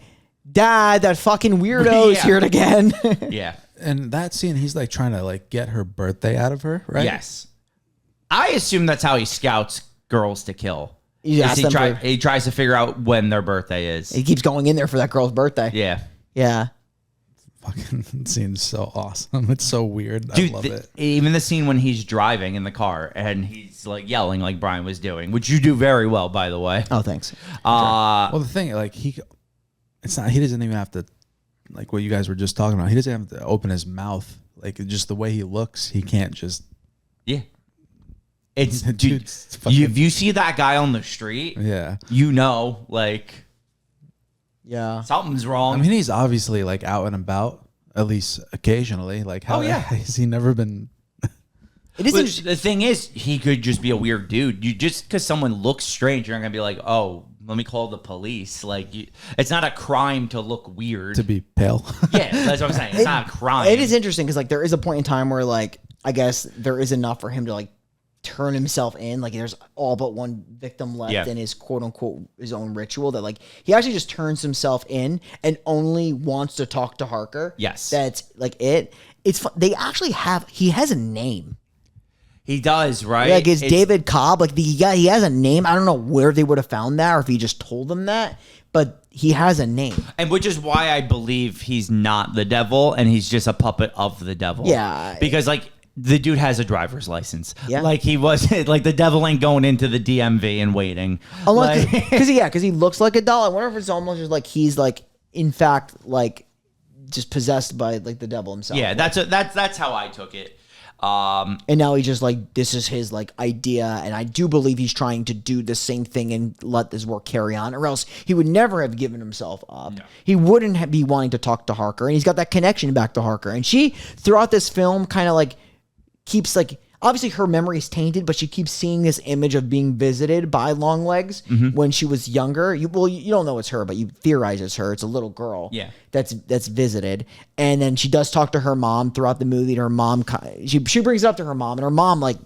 Speaker 1: Dad, that fucking weirdo's
Speaker 2: Yeah.
Speaker 1: here again.
Speaker 2: Yeah.
Speaker 3: And that scene, he's like trying to like get her birthday out of her, right?
Speaker 2: Yes. I assume that's how he scouts girls to kill.
Speaker 1: He asks them for-
Speaker 2: He tries to figure out when their birthday is.
Speaker 1: He keeps going in there for that girl's birthday.
Speaker 2: Yeah.
Speaker 1: Yeah.
Speaker 3: Fucking scene's so awesome. It's so weird.
Speaker 2: Dude,
Speaker 3: I love it.
Speaker 2: even the scene when he's driving in the car and he's like yelling like Brian was doing, which you do very well, by the way.
Speaker 1: Oh, thanks.
Speaker 3: Well, the thing, like he doesn't even have to, like what you guys were just talking about. He doesn't have to open his mouth. Like just the way he looks, he can't just.
Speaker 2: Yeah. It's dude,
Speaker 3: Dude's fucking-
Speaker 2: if you see that guy on the street,
Speaker 3: Yeah.
Speaker 2: you know, like
Speaker 1: Yeah.
Speaker 2: something's wrong.
Speaker 3: I mean, he's obviously like out and about, at least occasionally. Like, how has he never been?
Speaker 1: It is
Speaker 2: But
Speaker 1: interesting.
Speaker 2: the thing is, he could just be a weird dude. You just because someone looks strange, you're not gonna be like, oh, let me call the police. Like, it's not a crime to look weird.
Speaker 3: To be pale.
Speaker 2: Yeah, that's what I'm saying. It's not a crime.
Speaker 1: It is interesting because, like, there is a point in time where, like, I guess there is enough for him to, like, turn himself in. Like, there's all but one victim left in his quote unquote his own ritual that, like, he actually just turns himself in and only wants to talk to Harker.
Speaker 2: Yes.
Speaker 1: That's like it. It's fun. They actually he has a name.
Speaker 2: He does, right?
Speaker 1: Like, it's David Cobb. Like, he has a name. I don't know where they would have found that or if he just told them that, but he has a name.
Speaker 2: And which is why I believe he's not the devil and he's just a puppet of the devil.
Speaker 1: Yeah.
Speaker 2: Because, like, the dude has a driver's license.
Speaker 1: Yeah.
Speaker 2: Like, he wasn't, like, the devil ain't going into the DMV and waiting.
Speaker 1: Unless,
Speaker 2: Like-
Speaker 1: because he looks like a doll. I wonder if it's almost just like he's like, in fact, like just possessed by like the devil himself.
Speaker 2: yeah, that's how I took it.
Speaker 1: And now he's just like, this is his like idea, and I do believe he's trying to do the same thing and let this work carry on, or else he would never have given himself up. He wouldn't be wanting to talk to Harker, and he's got that connection back to Harker. And she, throughout this film, kind of like keeps like, obviously her memory is tainted, but she keeps seeing this image of being visited by Longlegs when she was younger. You don't know it's her, but you theorize it's her. It's a little girl.
Speaker 2: Yeah.
Speaker 1: That's visited. And then she does talk to her mom throughout the movie. And her mom, she brings it up to her mom, and her mom like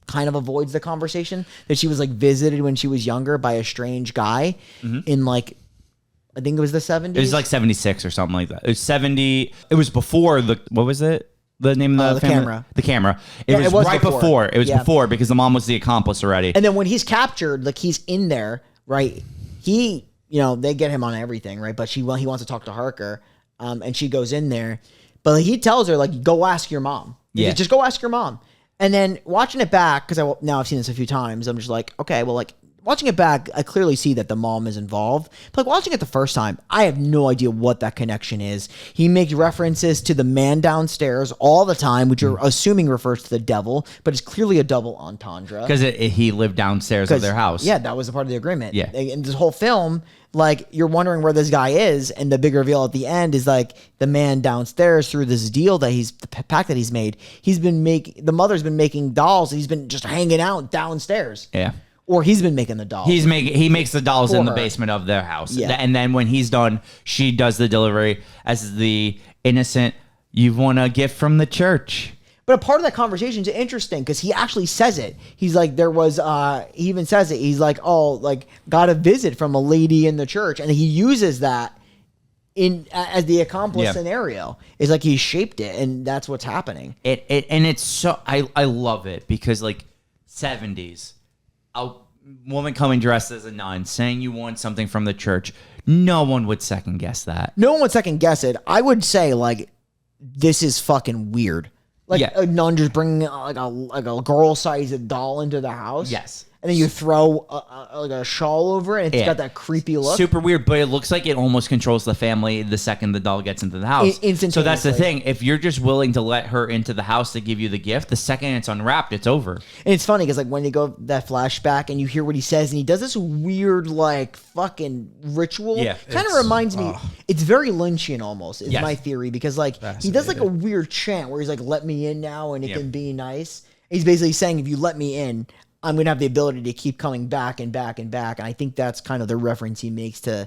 Speaker 1: kind of avoids the conversation that she was like visited when she was younger by a strange guy in like, I think it was the 70s.
Speaker 2: It was like 76 or something like that. It was 70. It was before what was it? The name of
Speaker 1: the
Speaker 2: family?
Speaker 1: camera.
Speaker 2: The camera. It
Speaker 1: Yeah,
Speaker 2: was right before. It was before because the mom was the accomplice already.
Speaker 1: And then when he's captured, like he's in there, right? He they get him on everything, right? But he wants to talk to Harker, and she goes in there, but he tells her like, go ask your mom.
Speaker 2: Yeah.
Speaker 1: Just go ask your mom. And then watching it back, because now I've seen this a few times, I'm just like, okay, well, like watching it back, I clearly see that the mom is involved. But like watching it the first time, I have no idea what that connection is. He makes references to the man downstairs all the time, which you're assuming refers to the devil, but it's clearly a double entendre.
Speaker 2: Because he lived downstairs of their house.
Speaker 1: Yeah, that was a part of the agreement.
Speaker 2: Yeah.
Speaker 1: In this whole film, like you're wondering where this guy is, and the big reveal at the end is like the man downstairs through this deal that the pact that he's made. The mother's been making dolls, and he's been just hanging out downstairs.
Speaker 2: Yeah.
Speaker 1: Or he's been making the dolls.
Speaker 2: He makes the dolls in the
Speaker 1: her.
Speaker 2: basement of their house.
Speaker 1: Yeah.
Speaker 2: And then when he's done, she does the delivery as the innocent, you've won a gift from the church.
Speaker 1: But a part of that conversation is interesting because he actually says it. He's like, he even says it. He's like, oh, like got a visit from a lady in the church. And he uses that as the accomplice scenario. It's like he shaped it, and that's what's happening.
Speaker 2: And it's so, I love it because like 70s, a woman coming dressed as a nun saying you want something from the church. No one would second guess that.
Speaker 1: No one would second guess it. I would say like, this is fucking weird. Like a nun just bringing like a girl-sized doll into the house.
Speaker 2: Yes.
Speaker 1: And then you throw like a shawl over it, and it's got that creepy look.
Speaker 2: Super weird, but it looks like it almost controls the family the second the doll gets into the house. So that's the thing. If you're just willing to let her into the house to give you the gift, the second it's unwrapped, it's over.
Speaker 1: And it's funny because like when they go that flashback and you hear what he says, and he does this weird like fucking ritual.
Speaker 2: Yeah.
Speaker 1: Kind of reminds me. It's very Lynchian almost. Is my theory, because like he does like a weird chant where he's like, "Let me in now, and it can be nice." He's basically saying, if you let me in, I'm going to have the ability to keep coming back and back and back. And I think that's kind of the reference he makes to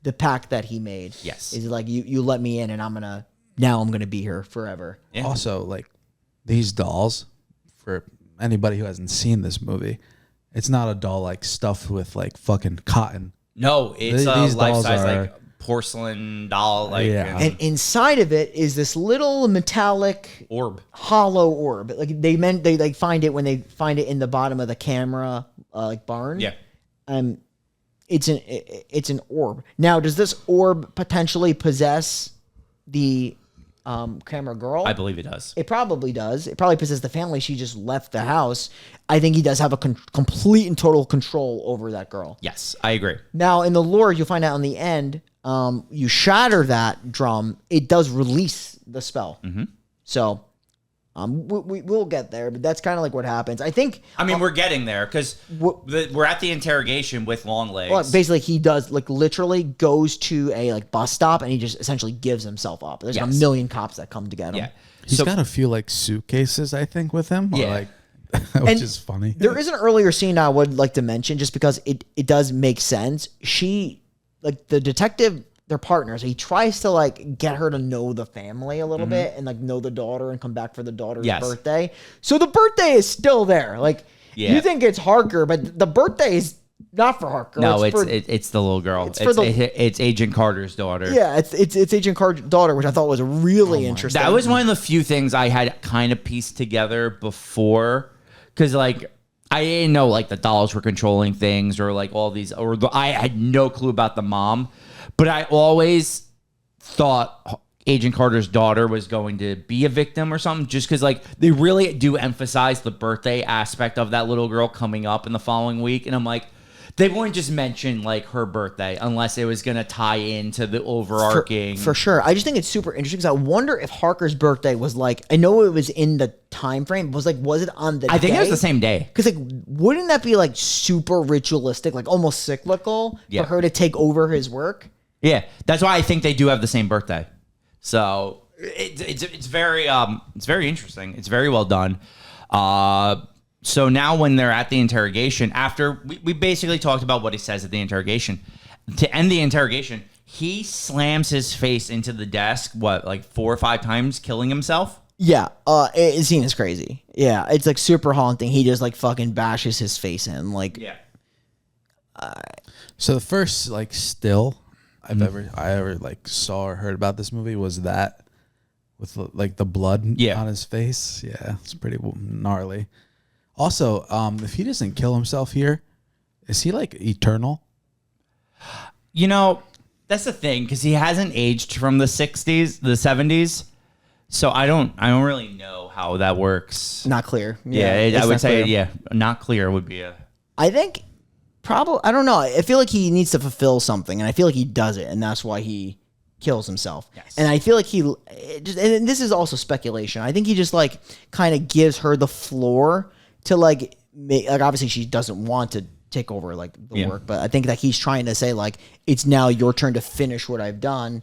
Speaker 1: the pact that he made.
Speaker 2: Yes.
Speaker 1: Is like, you let me in, and I'm going to be here forever.
Speaker 3: Yeah. Also, like these dolls, for anybody who hasn't seen this movie, it's not a doll like stuffed with like fucking cotton.
Speaker 2: No, it's a
Speaker 3: these dolls
Speaker 2: life-size
Speaker 3: are-
Speaker 2: like porcelain doll, like
Speaker 1: And inside of it is this little metallic
Speaker 2: orb.
Speaker 1: hollow orb. Like they like find it when they find it in the bottom of the camera like barn.
Speaker 2: Yeah.
Speaker 1: It's an orb. Now, does this orb potentially possess the camera girl?
Speaker 2: I believe it does.
Speaker 1: It probably does. It probably possesses the family. She just left the house. I think he does have a complete and total control over that girl.
Speaker 2: Yes, I agree.
Speaker 1: Now, in the lore, you'll find out in the end, you shatter that drum, it does release the spell. Mm-hmm. So, we'll get there, but that's kind of like what happens. I think.
Speaker 2: I mean, we're getting there because we're at the interrogation with Longlegs.
Speaker 1: Well, basically, he does like literally goes to a like bus stop, and he just essentially gives himself up. There's like a million cops that come to get him.
Speaker 2: Yeah.
Speaker 3: He's got a few like suitcases, I think, with him.
Speaker 2: Yeah.
Speaker 3: Or, like, which is funny.
Speaker 1: There is an earlier scene I would like to mention just because it does make sense. She, like the detective, they're partners. He tries to like get her to know the family a little bit and like know the daughter and come back for the daughter's birthday. So the birthday is still there. Like you think it's Harker, but the birthday is not for Harker.
Speaker 2: No, it's the little girl. It's Agent Carter's daughter.
Speaker 1: Yeah, it's Agent Carter's daughter, which I thought was really interesting.
Speaker 2: That was one of the few things I had kind of pieced together before, because like I didn't know like the dolls were controlling things or like all these, or I had no clue about the mom, but I always thought Agent Carter's daughter was going to be a victim or something, just because like they really do emphasize the birthday aspect of that little girl coming up in the following week, and I'm like, they wouldn't just mention like her birthday unless it was going to tie into the overarching.
Speaker 1: For sure. I just think it's super interesting because I wonder if Harker's birthday was like, I know it was in the time frame, but was it on the day?
Speaker 2: I think it was the same day.
Speaker 1: Because like, wouldn't that be like super ritualistic, like almost cyclical for her to take over his work?
Speaker 2: Yeah, that's why I think they do have the same birthday. So it's very interesting. It's very well done. So now when they're at the interrogation, after we basically talked about what he says at the interrogation, to end the interrogation, he slams his face into the desk, like 4 or 5 times, killing himself?
Speaker 1: Yeah, it scene is crazy. Yeah, it's like super haunting. He just like fucking bashes his face in. Like,
Speaker 2: yeah.
Speaker 3: So the first like still I ever like saw or heard about this movie was that with like the blood on his face. Yeah, it's pretty gnarly. Also, if he doesn't kill himself here, is he like eternal?
Speaker 2: That's the thing, because he hasn't aged from the 60s, the 70s. So I don't really know how that works.
Speaker 1: Not clear.
Speaker 2: I would say,
Speaker 1: clear.
Speaker 2: not clear would be a...
Speaker 1: I think probably, I don't know. I feel like he needs to fulfill something, and I feel like he does it, and that's why he kills himself.
Speaker 2: Yes.
Speaker 1: And I feel like and this is also speculation. I think he just like kind of gives her the floor to like make, like obviously she doesn't want to take over like the work, but I think that he's trying to say like, it's now your turn to finish what I've done.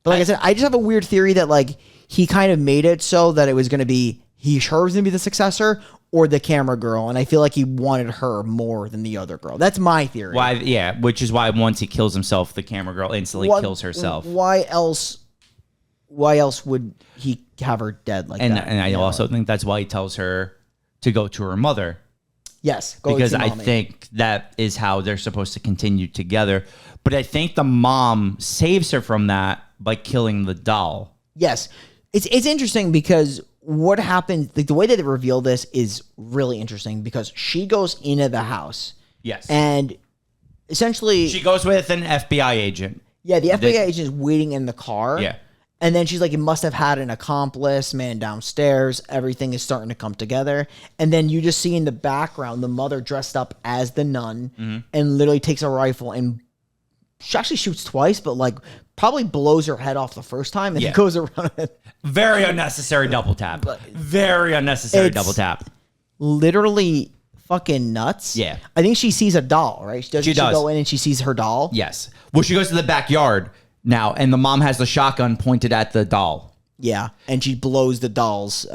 Speaker 1: But like I said, I just have a weird theory that like he kind of made it so that it was going to be her was going to be the successor or the camera girl, and I feel like he wanted her more than the other girl. That's my theory.
Speaker 2: Why? Yeah, which is why once he kills himself, the camera girl instantly kills herself.
Speaker 1: Why else would he have her dead like that?
Speaker 2: And I also think that's why he tells her to go to her mother.
Speaker 1: Yes,
Speaker 2: because
Speaker 1: to
Speaker 2: I
Speaker 1: mommy.
Speaker 2: think that is how they're supposed to continue together. But I think the mom saves her from that by killing the doll.
Speaker 1: Yes, it's interesting because what happens, like the way that they reveal this is really interesting because she goes into the house.
Speaker 2: Yes.
Speaker 1: And essentially
Speaker 2: she goes with an FBI agent.
Speaker 1: Yeah, the FBI agent is waiting in the car.
Speaker 2: Yeah.
Speaker 1: And then she's like, it must have had an accomplice, man, downstairs. Everything is starting to come together. And then you just see in the background the mother dressed up as the nun and literally takes a rifle and she actually shoots twice, but like probably blows her head off the first time and then goes around it.
Speaker 2: Very unnecessary double tap. Very unnecessary double tap.
Speaker 1: Literally fucking nuts.
Speaker 2: Yeah.
Speaker 1: I think she sees a doll, right? She
Speaker 2: does.
Speaker 1: go in and she sees her doll?
Speaker 2: Yes. Well, she goes to the backyard now, and the mom has the shotgun pointed at the doll.
Speaker 1: Yeah. And she blows the doll's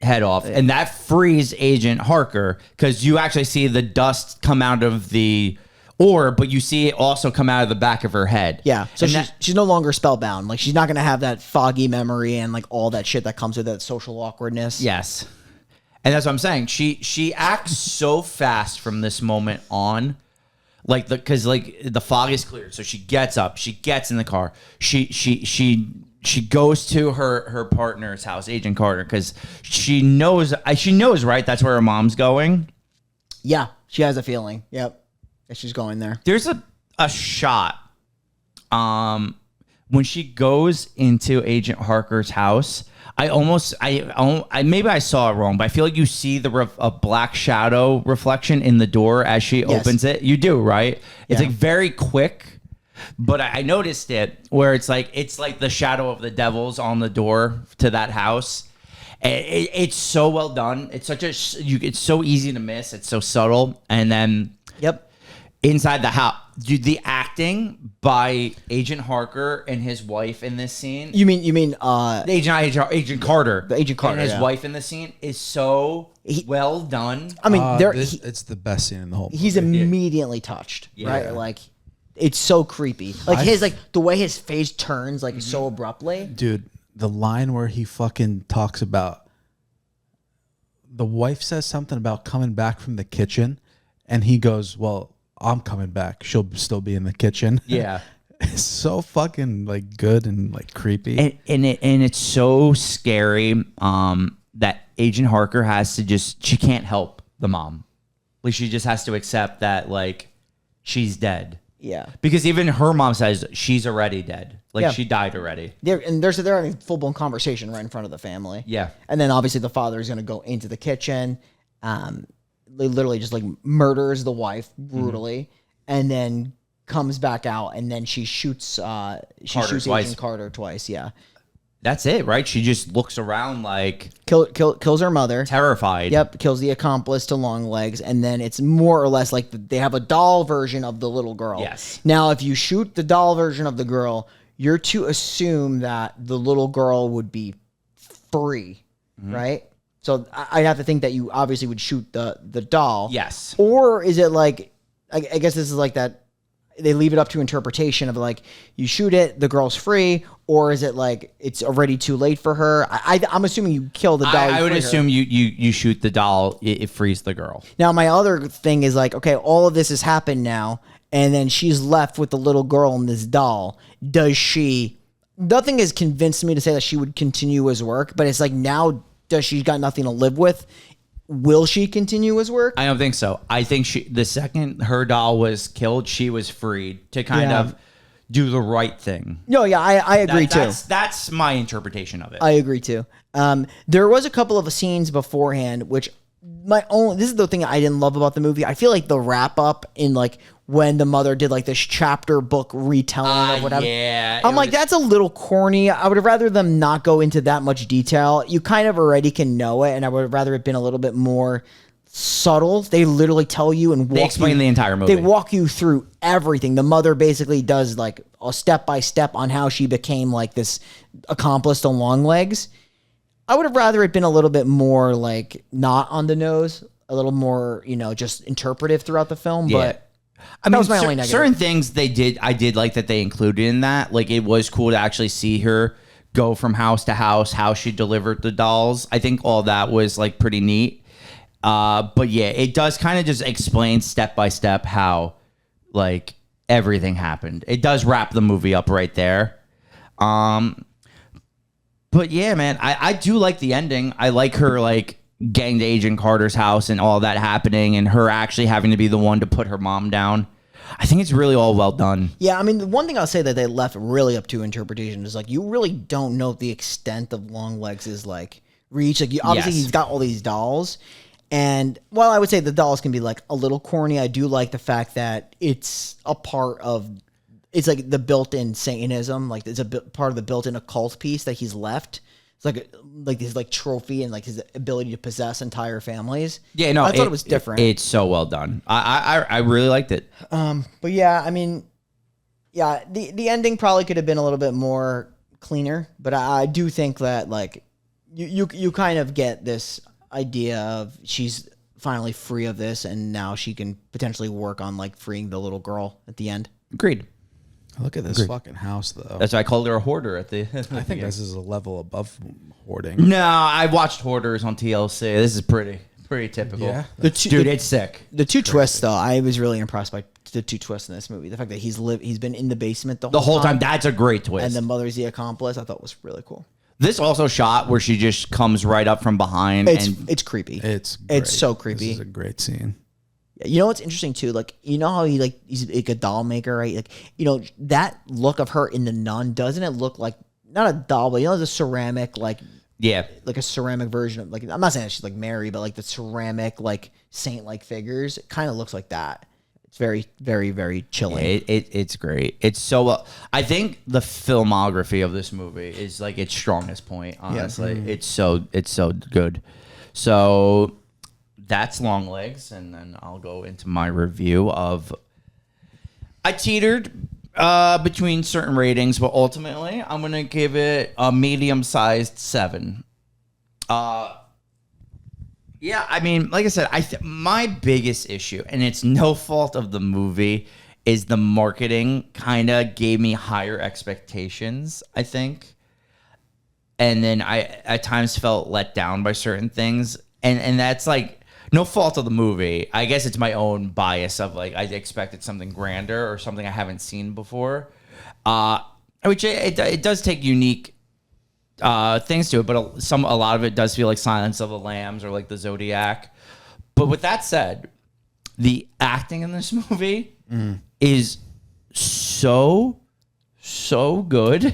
Speaker 2: head off. And that frees Agent Harker because you actually see the dust come out of the orb, but you see it also come out of the back of her head.
Speaker 1: Yeah. So she's no longer spellbound. Like she's not going to have that foggy memory and like all that shit that comes with that social awkwardness.
Speaker 2: Yes. And that's what I'm saying. She acts so fast from this moment on. Like because the fog is cleared. So she gets up, she gets in the car. She goes to her partner's house, Agent Carter, because she knows, right? That's where her mom's going.
Speaker 1: Yeah, she has a feeling. Yep. That she's going there.
Speaker 2: There's a shot when she goes into Agent Harker's house. Maybe I saw it wrong, but I feel like you see a black shadow reflection in the door as she opens it. You do, right? It's like very quick, but I noticed it where it's like the shadow of the devil's on the door to that house. It's so well done. It's it's so easy to miss. It's so subtle, and then inside the house, dude, the acting by Agent Harker and his wife in this scene.
Speaker 1: You mean
Speaker 2: Agent Carter.
Speaker 1: The Agent Carter
Speaker 2: and his wife in this scene is so well done.
Speaker 1: I mean,
Speaker 3: it's the best scene in the whole movie.
Speaker 1: He's immediately touched, right? Like it's so creepy. Like the way his face turns like so abruptly.
Speaker 3: Dude, the line where he fucking talks about the wife says something about coming back from the kitchen and he goes, "Well, I'm coming back. She'll still be in the kitchen."
Speaker 2: Yeah.
Speaker 3: It's so fucking like good and like creepy.
Speaker 2: And it's so scary that Agent Harker has to she can't help the mom. Like she just has to accept that like she's dead.
Speaker 1: Yeah.
Speaker 2: Because even her mom says she's already dead. Like she died already.
Speaker 1: They're having full blown conversation right in front of the family.
Speaker 2: Yeah.
Speaker 1: And then obviously the father is gonna go into the kitchen. They literally just like murders the wife brutally and then comes back out and then she shoots Agent Carter twice. Yeah.
Speaker 2: That's it, right? She just looks around like
Speaker 1: kills her mother.
Speaker 2: Terrified.
Speaker 1: Yep, kills the accomplice to Longlegs, and then it's more or less like they have a doll version of the little girl.
Speaker 2: Yes.
Speaker 1: Now, if you shoot the doll version of the girl, you're to assume that the little girl would be free, right? So I have to think that you obviously would shoot the doll.
Speaker 2: Yes.
Speaker 1: Or is it like, I guess this is like that, they leave it up to interpretation of like, you shoot it, the girl's free, or is it like it's already too late for her? I'm assuming you kill the doll.
Speaker 2: I would assume you shoot the doll, it frees the girl.
Speaker 1: Now, my other thing is like, okay, all of this has happened now, and then she's left with the little girl and this doll. Nothing has convinced me to say that she would continue his work, but it's like now, does she got nothing to live with? will she continue his work?
Speaker 2: I don't think so. I think the second her doll was killed, she was freed to kind of do the right thing.
Speaker 1: No, yeah, I agree too.
Speaker 2: That's my interpretation of it.
Speaker 1: I agree too. There was a couple of scenes beforehand, which this is the thing I didn't love about the movie. I feel like the wrap up in like when the mother did like this chapter book retelling or whatever.
Speaker 2: Yeah,
Speaker 1: I'm like, that's a little corny. I would have rather them not go into that much detail. You kind of already can know it, and I would have rather it been a little bit more subtle. They literally tell you and
Speaker 2: they explain the entire movie.
Speaker 1: They walk you through everything. The mother basically does like a step by step on how she became like this accomplice to Longlegs. I would have rather it been a little bit more like not on the nose, a little more, just interpretive throughout the film.
Speaker 2: Yeah.
Speaker 1: But that was my only negative.
Speaker 2: Certain things I did like that they included in that. Like it was cool to actually see her go from house to house, how she delivered the dolls. I think all that was like pretty neat. But yeah, it does kind of just explain step by step how like everything happened. It does wrap the movie up right there. But yeah, man, I do like the ending. I like her like getting to Agent Carter's house and all that happening and her actually having to be the one to put her mom down. I think it's really all well done.
Speaker 1: Yeah, I mean, the one thing I'll say that they left really up to interpretation is like you really don't know the extent of Longlegs' like reach. Like obviously he's got all these dolls. And while I would say the dolls can be like a little corny, I do like the fact that it's a part of it's like the built-in Satanism, like it's a part of the built-in occult piece that he's left. It's like his like trophy and like his ability to possess entire families.
Speaker 2: Yeah, no,
Speaker 1: I thought it was different.
Speaker 2: It's so well done. I really liked it.
Speaker 1: But yeah, I mean, yeah, the ending probably could have been a little bit more cleaner, but I do think that like you kind of get this idea of she's finally free of this, and now she can potentially work on like freeing the little girl at the end.
Speaker 2: Agreed.
Speaker 3: Look at this fucking house, though.
Speaker 2: That's why I called her a hoarder at the.
Speaker 3: I think this is a level above hoarding.
Speaker 2: No, I watched Hoarders on TLC. This is pretty typical.
Speaker 3: Yeah.
Speaker 2: Dude, it's sick.
Speaker 1: The two twists, though, I was really impressed by the two twists in this movie. The fact that he's been in the basement the
Speaker 2: The whole time. That's a great twist.
Speaker 1: and the mother's the accomplice, I thought was really cool.
Speaker 2: This also shot where she just comes right up from behind.
Speaker 1: It's creepy.
Speaker 3: It's great.
Speaker 1: It's so creepy.
Speaker 3: This is a great scene.
Speaker 1: You know what's interesting too? Like, you know how he's like a doll maker, right? Like, that look of her in The Nun, doesn't it look like not a doll, but the ceramic, like a ceramic version of like, I'm not saying that she's like Mary, but like the ceramic like saint-like figures. It kind of looks like that. It's very, very, very chilling.
Speaker 2: It's great. It's so. I think the filmography of this movie is like its strongest point. Honestly, it's so good. So. That's Longlegs, and then I'll go into my review of. I teetered between certain ratings, but ultimately I'm gonna give it a medium-sized 7. Yeah, I mean, like I said, my biggest issue, and it's no fault of the movie, is the marketing kind of gave me higher expectations, I think, and then I at times felt let down by certain things, and that's like. No fault of the movie. I guess it's my own bias of like I expected something grander or something I haven't seen before. Which it does take unique things to it, but a lot of it does feel like Silence of the Lambs or like the Zodiac. But with that said, the acting in this movie is so good.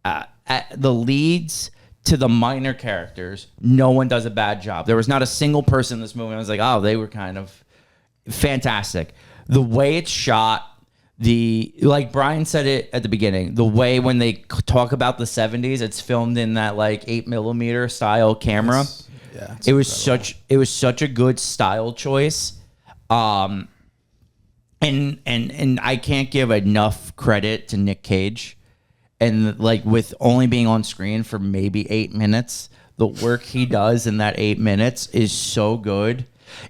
Speaker 2: The leads to the minor characters, no one does a bad job. There was not a single person in this movie I was like, oh, they were kind of fantastic. The way it's shot, like Brian said it at the beginning, the way when they talk about the 70s, it's filmed in that like 8mm style camera. It was such a good style choice. And I can't give enough credit to Nick Cage. And like with only being on screen for maybe 8 minutes, the work he does in that 8 minutes is so good.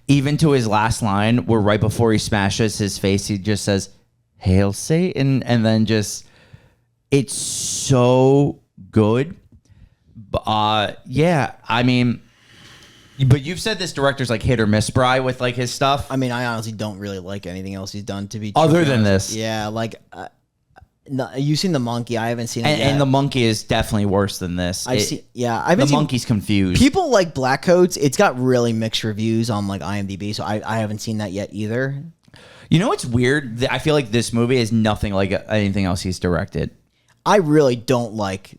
Speaker 2: Even to his last line, where right before he smashes his face, he just says, "Hail Satan," and then it's so good. Yeah, I mean, but you've said this director's like hit or miss, Bri, with like his stuff.
Speaker 1: I mean, I honestly don't really like anything else he's done to be
Speaker 2: other than this.
Speaker 1: Yeah, like. No, you seen the monkey? I haven't seen it yet.
Speaker 2: And the monkey is definitely worse than this.
Speaker 1: I've seen
Speaker 2: The monkey's confused.
Speaker 1: People like Black Coats. It's got really mixed reviews on like IMDb, so I haven't seen that yet either.
Speaker 2: You know what's weird? I feel like this movie is nothing like anything else he's directed.
Speaker 1: I really don't like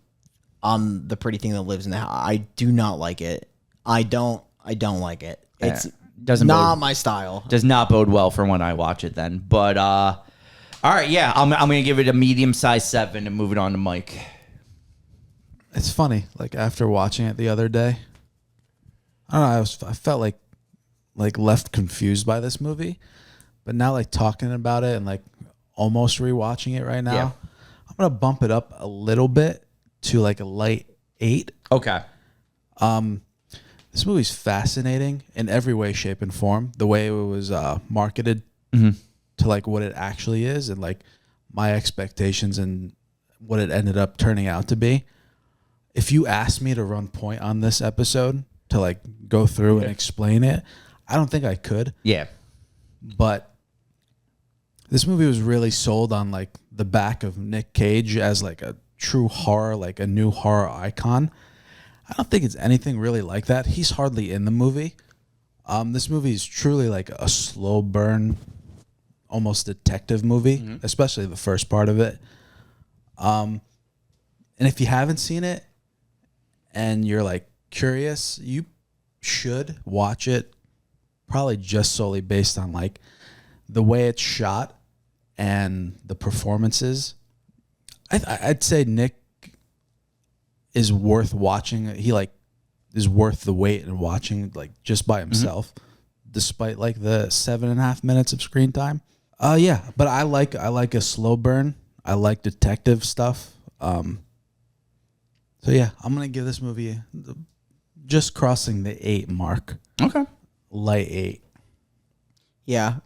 Speaker 1: the pretty thing that lives in the house. I do not like it. I don't like it. It's
Speaker 2: doesn't
Speaker 1: not my style.
Speaker 2: Does not bode well for when I watch it then. But all right, yeah, I'm gonna give it a medium-sized 7 and move it on to Mike.
Speaker 3: It's funny. Like after watching it the other day, I don't know. I felt like left confused by this movie, but now like talking about it and like almost rewatching it right now,
Speaker 2: Yeah.
Speaker 3: I'm gonna bump it up a little bit to like a light 8.
Speaker 2: Okay.
Speaker 3: This movie's fascinating in every way, shape, and form. The way it was marketed
Speaker 2: Mm-hmm.
Speaker 3: to like what it actually is, and like my expectations and what it ended up turning out to be. If you asked me to run point on this episode to like go through and explain it, I don't think I could.
Speaker 2: Yeah.
Speaker 3: But this movie was really sold on like the back of Nick Cage as like a true horror, like a new horror icon. I don't think it's anything really like that. He's hardly in the movie. This movie is truly like a slow burn, almost detective movie, especially the first part of it. And if you haven't seen it and you're like curious, you should watch it, probably just solely based on like the way it's shot and the performances. I'd say Nick is worth watching. He like is worth the wait and watching like just by himself, despite like the 7.5 minutes of screen time. Yeah, but I like a slow burn. I like detective stuff. So yeah, I'm gonna give this movie just crossing the 8 mark.
Speaker 2: Okay.
Speaker 3: Light 8.
Speaker 1: Yeah.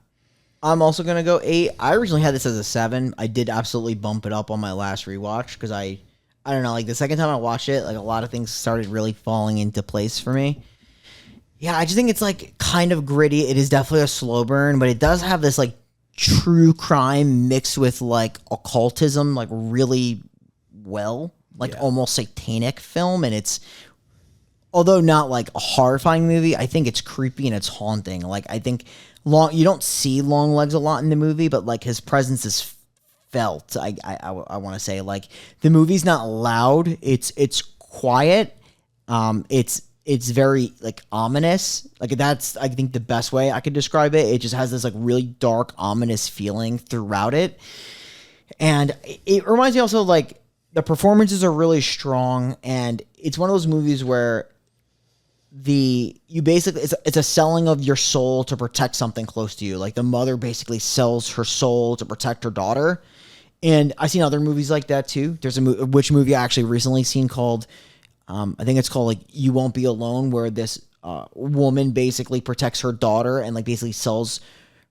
Speaker 1: I'm also going to go 8. I originally had this as a 7. I did absolutely bump it up on my last rewatch because I don't know, like the second time I watched it, like a lot of things started really falling into place for me. Yeah, I just think it's like kind of gritty. It is definitely a slow burn, but it does have this like true crime mixed with like occultism, like really well, like almost satanic film. And it's, although not like a horrifying movie, I think it's creepy and it's haunting. Like I think you don't see Longlegs a lot in the movie, but like his presence is felt. I want to say like the movie's not loud. It's quiet. It's very like ominous. Like that's I think the best way I could describe it. It just has this like really dark, ominous feeling throughout it, and it reminds me also like the performances are really strong, and it's one of those movies where it's a selling of your soul to protect something close to you. Like the mother basically sells her soul to protect her daughter. And I've seen other movies like that too. There's which movie I actually recently seen called, I think it's called like You Won't Be Alone, where this woman basically protects her daughter and like basically sells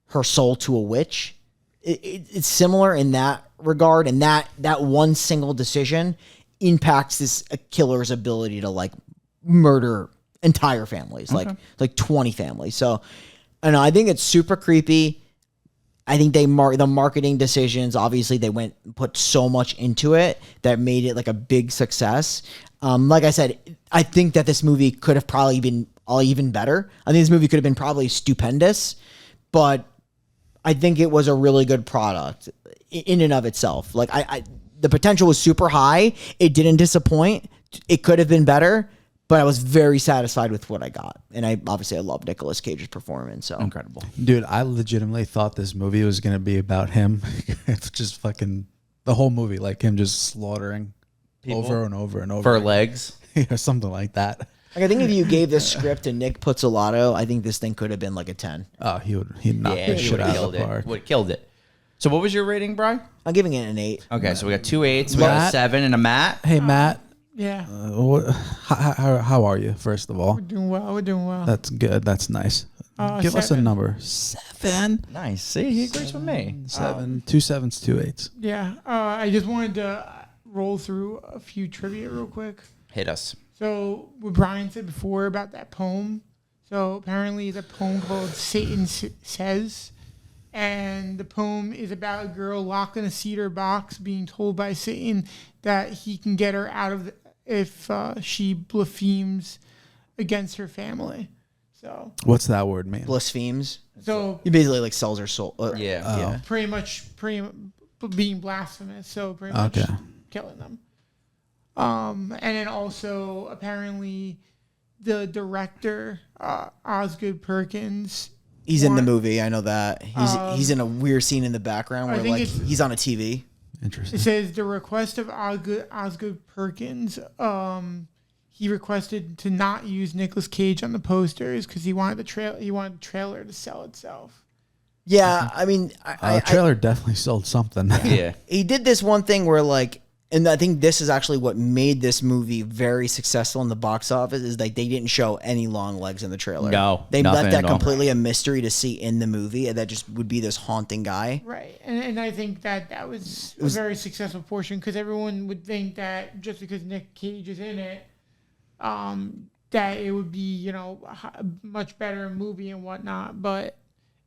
Speaker 1: her soul to a witch. It's similar in that regard, and that one single decision impacts this killer's ability to like murder entire families, like 20 families. So, I think it's super creepy. I think the marketing decisions, obviously they put so much into it that made it like a big success. Like I said, I think that this movie could have probably been even better. I think this movie could have been probably stupendous, but I think it was a really good product in and of itself. Like the potential was super high. It didn't disappoint. It could have been better, but I was very satisfied with what I got. And I love Nicolas Cage's performance. So
Speaker 2: Incredible.
Speaker 3: Dude, I legitimately thought this movie was going to be about him. It's just fucking the whole movie, like him just slaughtering
Speaker 2: People?
Speaker 3: over and over and over.
Speaker 2: For legs.
Speaker 3: Yeah, something like that.
Speaker 1: like, I think if you gave this script to Nick Pizzolatto, I think this thing could have been like a 10.
Speaker 3: Oh, he'd knock
Speaker 2: Yeah,
Speaker 3: this
Speaker 2: he
Speaker 3: shit
Speaker 2: would have
Speaker 3: out of
Speaker 2: killed
Speaker 3: the
Speaker 2: it.
Speaker 3: park.
Speaker 2: Would have killed it. So what was your rating, Brian?
Speaker 1: I'm giving it an 8.
Speaker 2: Okay, so we got 2 8s. We got a
Speaker 3: Matt?
Speaker 2: 7 and a Matt.
Speaker 3: Hey, Matt,
Speaker 4: Yeah,
Speaker 3: how are you, first of all?
Speaker 4: we're doing well. We're doing well.
Speaker 3: That's good. That's nice. Give us a
Speaker 4: 7.
Speaker 3: number. 7.
Speaker 2: Nice. See, he agrees with me.
Speaker 3: 7. 2 7s, 2 8s.
Speaker 4: Yeah, I just wanted to roll through a few trivia real quick.
Speaker 2: Hit us.
Speaker 4: So what Brian said before about that poem. So apparently it's a poem called Satan Says. and the poem is about a girl locked in a cedar box being told by Satan that he can get her out of if she blasphemes against her family. So
Speaker 3: What's that word mean?
Speaker 1: Blasphemes.
Speaker 4: so
Speaker 1: He basically like sells her soul.
Speaker 2: Yeah.
Speaker 4: pretty much being blasphemous, so pretty much
Speaker 3: Okay.
Speaker 4: killing them. And then also apparently the director Osgood Perkins.
Speaker 1: He's in the movie. I know that. He's in a weird scene in the background
Speaker 4: I
Speaker 1: where
Speaker 4: think
Speaker 1: like
Speaker 4: it's-
Speaker 1: he's on a TV.
Speaker 3: Interesting.
Speaker 4: It says the request of Osgood Perkins. He requested to not use Nicolas Cage on the posters because he wanted the trailer to sell itself.
Speaker 1: Yeah, I mean,
Speaker 3: The trailer definitely sold something.
Speaker 2: Yeah.
Speaker 1: he did this one thing where like, and I think this is actually what made this movie very successful in the box office is like they didn't show any Longlegs in the trailer.
Speaker 2: No,
Speaker 1: they
Speaker 2: nothing
Speaker 1: left that
Speaker 2: at all.
Speaker 1: completely a mystery to see in the movie, and that just would be this haunting guy.
Speaker 4: Right, and I think that was a very successful portion because everyone would think that just because Nick Cage is in it, that it would be a much better movie and whatnot. But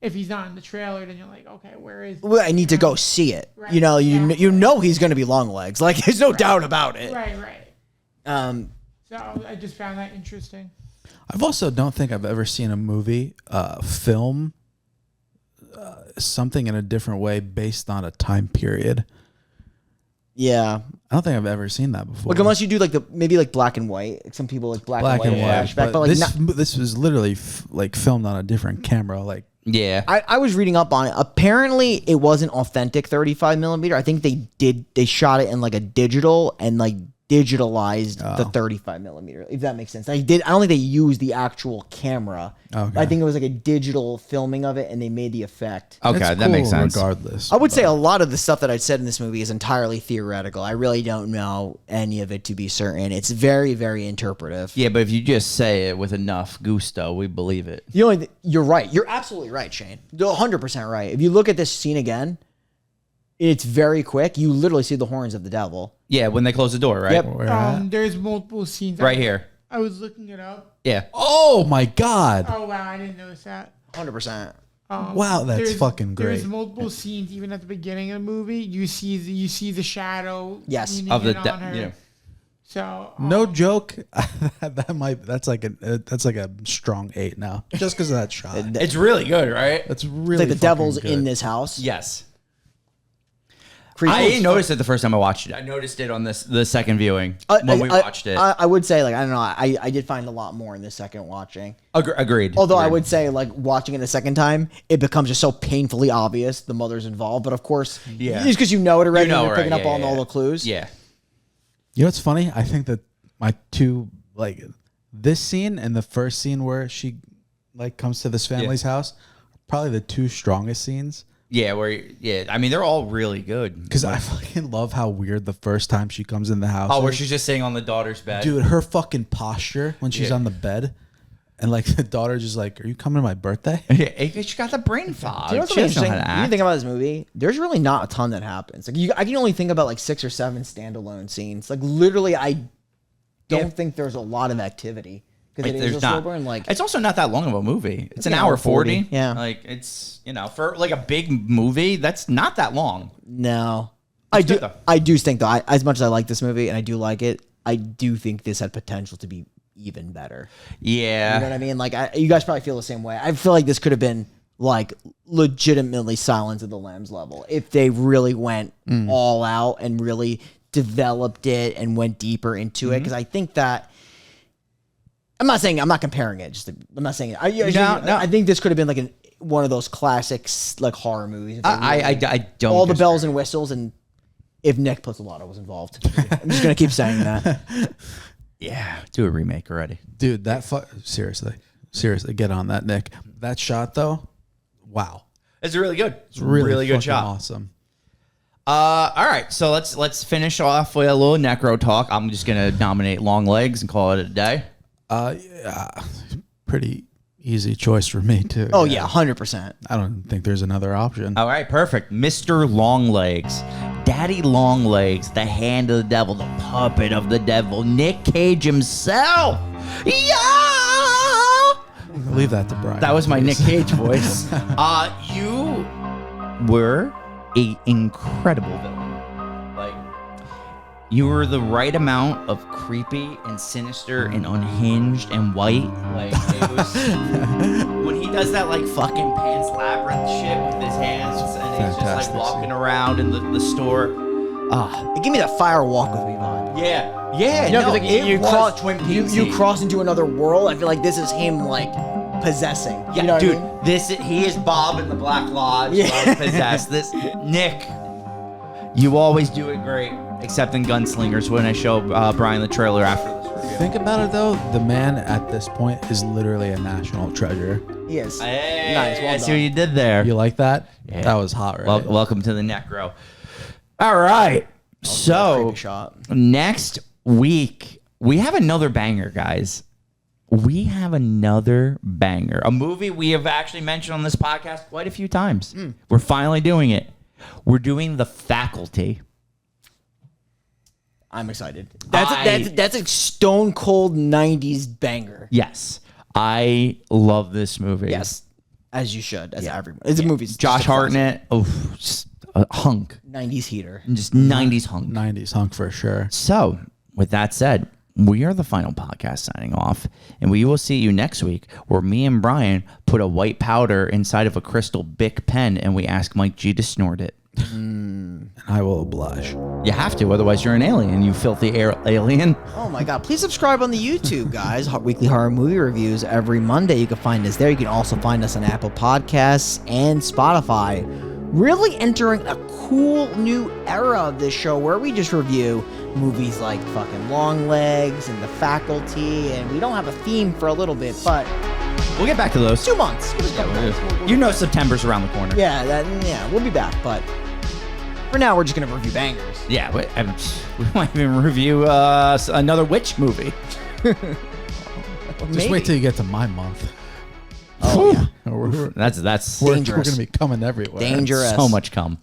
Speaker 4: if he's not in the trailer, then you're like, okay, where is?
Speaker 1: Well, I need to go see it.
Speaker 4: Right,
Speaker 1: You know,
Speaker 4: yeah.
Speaker 1: you know he's going to be Longlegs. Like, there's no doubt about it.
Speaker 4: Right.
Speaker 1: Um,
Speaker 4: So I just found that interesting.
Speaker 3: I've also don't think I've ever seen a movie film something in a different way based on a time period.
Speaker 1: yeah.
Speaker 3: I don't think I've ever seen that before.
Speaker 1: Like, unless you do like maybe like black and white. Like, some people like black and white flashback, but like
Speaker 3: this was literally like filmed on a different camera. Like
Speaker 2: Yeah.
Speaker 1: I was reading up on it. Apparently, it wasn't authentic 35 millimeter. I think they shot it in like a digital and like digitalized the 35 millimeter. If that makes sense. I don't think they used the actual camera.
Speaker 3: Okay.
Speaker 1: I think it was like a digital filming of it, and they made the effect.
Speaker 2: Okay,
Speaker 3: that's
Speaker 2: that makes
Speaker 3: cool
Speaker 2: sense.
Speaker 3: Regardless,
Speaker 1: I would say a lot of the stuff that I said in this movie is entirely theoretical. I really don't know any of it to be certain. It's very, very interpretive.
Speaker 2: Yeah, but if you just say it with enough gusto, we believe it.
Speaker 1: You're right. You're absolutely right, Shane. You're 100% right. If you look at this scene again, it's very quick. You literally see the horns of the devil.
Speaker 2: Yeah, when they close the door, right?
Speaker 1: Yep.
Speaker 3: Where at?
Speaker 4: There's multiple scenes.
Speaker 2: Right here.
Speaker 4: I was looking it up.
Speaker 2: Yeah.
Speaker 3: Oh my god!
Speaker 4: Oh wow, I didn't notice that.
Speaker 1: 100%.
Speaker 3: Wow, that's
Speaker 4: There's-
Speaker 3: fucking great.
Speaker 4: There's multiple scenes even at the beginning of the movie. You see the shadow.
Speaker 1: Yes.
Speaker 4: leaning
Speaker 2: Of the
Speaker 4: in on her.
Speaker 2: you know.
Speaker 4: So
Speaker 3: No joke. That's like a strong 8 now, just because of that shot.
Speaker 2: It's really good, right?
Speaker 3: That's
Speaker 1: It's
Speaker 3: really
Speaker 1: like the
Speaker 3: fucking
Speaker 1: devil's
Speaker 3: good.
Speaker 1: in this house.
Speaker 2: Yes.
Speaker 1: Creepy
Speaker 2: I
Speaker 1: as
Speaker 2: didn't notice it the first time I watched it. I noticed it on the second viewing
Speaker 1: fuck.
Speaker 2: when we watched it.
Speaker 1: I would say, like, I don't know. I did find a lot more in the second watching.
Speaker 2: Agreed.
Speaker 1: Although I
Speaker 2: Agreed.
Speaker 1: would say, like, watching it a second time, it becomes just so painfully obvious the mother's involved. But of course,
Speaker 2: Yeah.
Speaker 1: just because you know it already,
Speaker 2: You know,
Speaker 1: and you're picking
Speaker 2: right,
Speaker 1: up
Speaker 2: yeah,
Speaker 1: on
Speaker 2: yeah,
Speaker 1: all
Speaker 2: yeah.
Speaker 1: the clues.
Speaker 2: Yeah.
Speaker 3: You know what's funny? I think that my two like this scene and the first scene where she like comes to this family's house are probably the two strongest scenes.
Speaker 2: Yeah, I mean, they're all really good.
Speaker 3: Because I fucking love how weird the first time she comes in the house.
Speaker 2: Oh, where
Speaker 3: is.
Speaker 2: she's just sitting on the daughter's bed.
Speaker 3: Dude, her fucking posture when she's
Speaker 2: Yeah.
Speaker 3: on the bed, and like the daughter's just like, "Are you coming to my birthday?"
Speaker 2: Yeah, she got the brain fog.
Speaker 1: Do you know what's
Speaker 2: She doesn't know
Speaker 1: interesting?
Speaker 2: how to
Speaker 1: When you
Speaker 2: act.
Speaker 1: think about this movie, there's really not a ton that happens. Like, I can only think about like 6 or 7 standalone scenes. Like, literally, I don't
Speaker 2: Yeah.
Speaker 1: think there's a lot of activity because it is
Speaker 2: There's
Speaker 1: a slow
Speaker 2: not.
Speaker 1: burn. Like,
Speaker 2: It's also not that long of a movie. It's an
Speaker 1: an
Speaker 2: hour
Speaker 1: hour 40,
Speaker 2: 40.
Speaker 1: yeah.
Speaker 2: Like, it's, for like a big movie, that's not that long.
Speaker 1: no,
Speaker 2: good, though.
Speaker 1: I do think though. As much as I like this movie and I do like it, I do think this had potential to be even better.
Speaker 2: Yeah.
Speaker 1: You know what I mean? Like, you guys probably feel the same way. I feel like this could have been like legitimately Silence of the Lambs level if they really went all out and really developed it and went deeper into it. Because I think that I'm not comparing it. I'm not saying it. I think this could have been like one of those classics like horror movies. If they
Speaker 2: I
Speaker 1: really-
Speaker 2: don't.
Speaker 1: all the
Speaker 2: disagree.
Speaker 1: bells and whistles, and if Nick Pizzolatto was involved, I'm just gonna keep saying that.
Speaker 2: Yeah. Do a remake already.
Speaker 3: Dude, seriously, get on that, Nick. That shot though, wow,
Speaker 2: It's really good. It's
Speaker 3: really
Speaker 2: good
Speaker 3: fucking
Speaker 2: shot.
Speaker 3: awesome.
Speaker 2: All right, so let's finish off with a little necro talk. I'm just gonna nominate Longlegs and call it a day.
Speaker 3: Yeah, pretty easy choice for me too.
Speaker 1: Oh yeah, 100%.
Speaker 3: I don't think there's another option.
Speaker 2: All right, perfect. Mr. Longlegs, Daddy Longlegs, the hand of the devil, the puppet of the devil, Nick Cage himself. Yeah.
Speaker 3: Leave that to Brian.
Speaker 2: That was my Nick
Speaker 3: please.
Speaker 2: Cage voice. You were a incredible villain. Like, you were the right amount of creepy and sinister and unhinged and white. Like, it was when he does that like fucking Pan's Labyrinth shit with his hands, and he's just
Speaker 3: Fantastic
Speaker 2: like walking around in the store.
Speaker 1: It gave me that Fire Walk with Me vibe.
Speaker 2: Yeah.
Speaker 1: You know, 'cause, like,
Speaker 2: it was
Speaker 1: cross,
Speaker 2: Twin Peaks.
Speaker 1: you cross into another world. I feel like this is him like possessing.
Speaker 2: Yeah,
Speaker 1: you know
Speaker 2: dude,
Speaker 1: what I mean?
Speaker 2: he is Bob in the Black Lodge.
Speaker 1: Yeah.
Speaker 2: Like, possessed. This Nick, you always do it great, except in Gunslingers when I show Brian the trailer after this review.
Speaker 3: Think about it though. The man at this point is literally a national treasure.
Speaker 1: He is.
Speaker 2: Hey,
Speaker 1: Nice, well
Speaker 2: I see
Speaker 1: done.
Speaker 2: what you did there.
Speaker 3: You like that?
Speaker 2: Yeah.
Speaker 3: That was hot, right?
Speaker 2: Welcome to the Necro. All right, so
Speaker 1: Creepy shot.
Speaker 2: next week we have another banger, guys. We have another banger. A movie we have actually mentioned on this podcast quite a few times. We're finally doing it. We're doing The Faculty.
Speaker 1: I'm excited. That's a stone cold '90s banger.
Speaker 2: Yes. I love this movie.
Speaker 1: Yes, as you should. As everyone. It's a movie. It's
Speaker 2: Josh
Speaker 1: just a classic.
Speaker 2: Hartnett. Just a hunk.
Speaker 1: '90s heater.
Speaker 2: Just 90s hunk.
Speaker 3: 90s hunk for sure.
Speaker 2: So, with that said, we are the final podcast signing off, and we will see you next week where me and Brian put a white powder inside of a crystal Bic pen and we ask Mike G to snort it.
Speaker 3: I will oblige.
Speaker 2: You have to, otherwise you're an alien, you filthy alien.
Speaker 1: Oh my God! Please subscribe on the YouTube, guys. Weekly horror movie reviews every Monday. You can find us there. You can also find us on Apple Podcasts and Spotify. Really entering a cool new era of this show where we just review movies like fucking Longlegs and The Faculty, and we don't have a theme for a little bit, but
Speaker 2: We'll get back to those.
Speaker 1: 2 months. Give us a couple months.
Speaker 2: You know September's around the corner.
Speaker 1: Yeah, we'll be back, but for now we're just gonna review bangers.
Speaker 2: Yeah, we might even review another witch movie.
Speaker 3: Just wait till you get to my month.
Speaker 1: Oh yeah,
Speaker 3: We're
Speaker 2: That's
Speaker 3: we're
Speaker 1: Dangerous.
Speaker 3: going to be coming everywhere.
Speaker 1: dangerous.
Speaker 2: so much cum.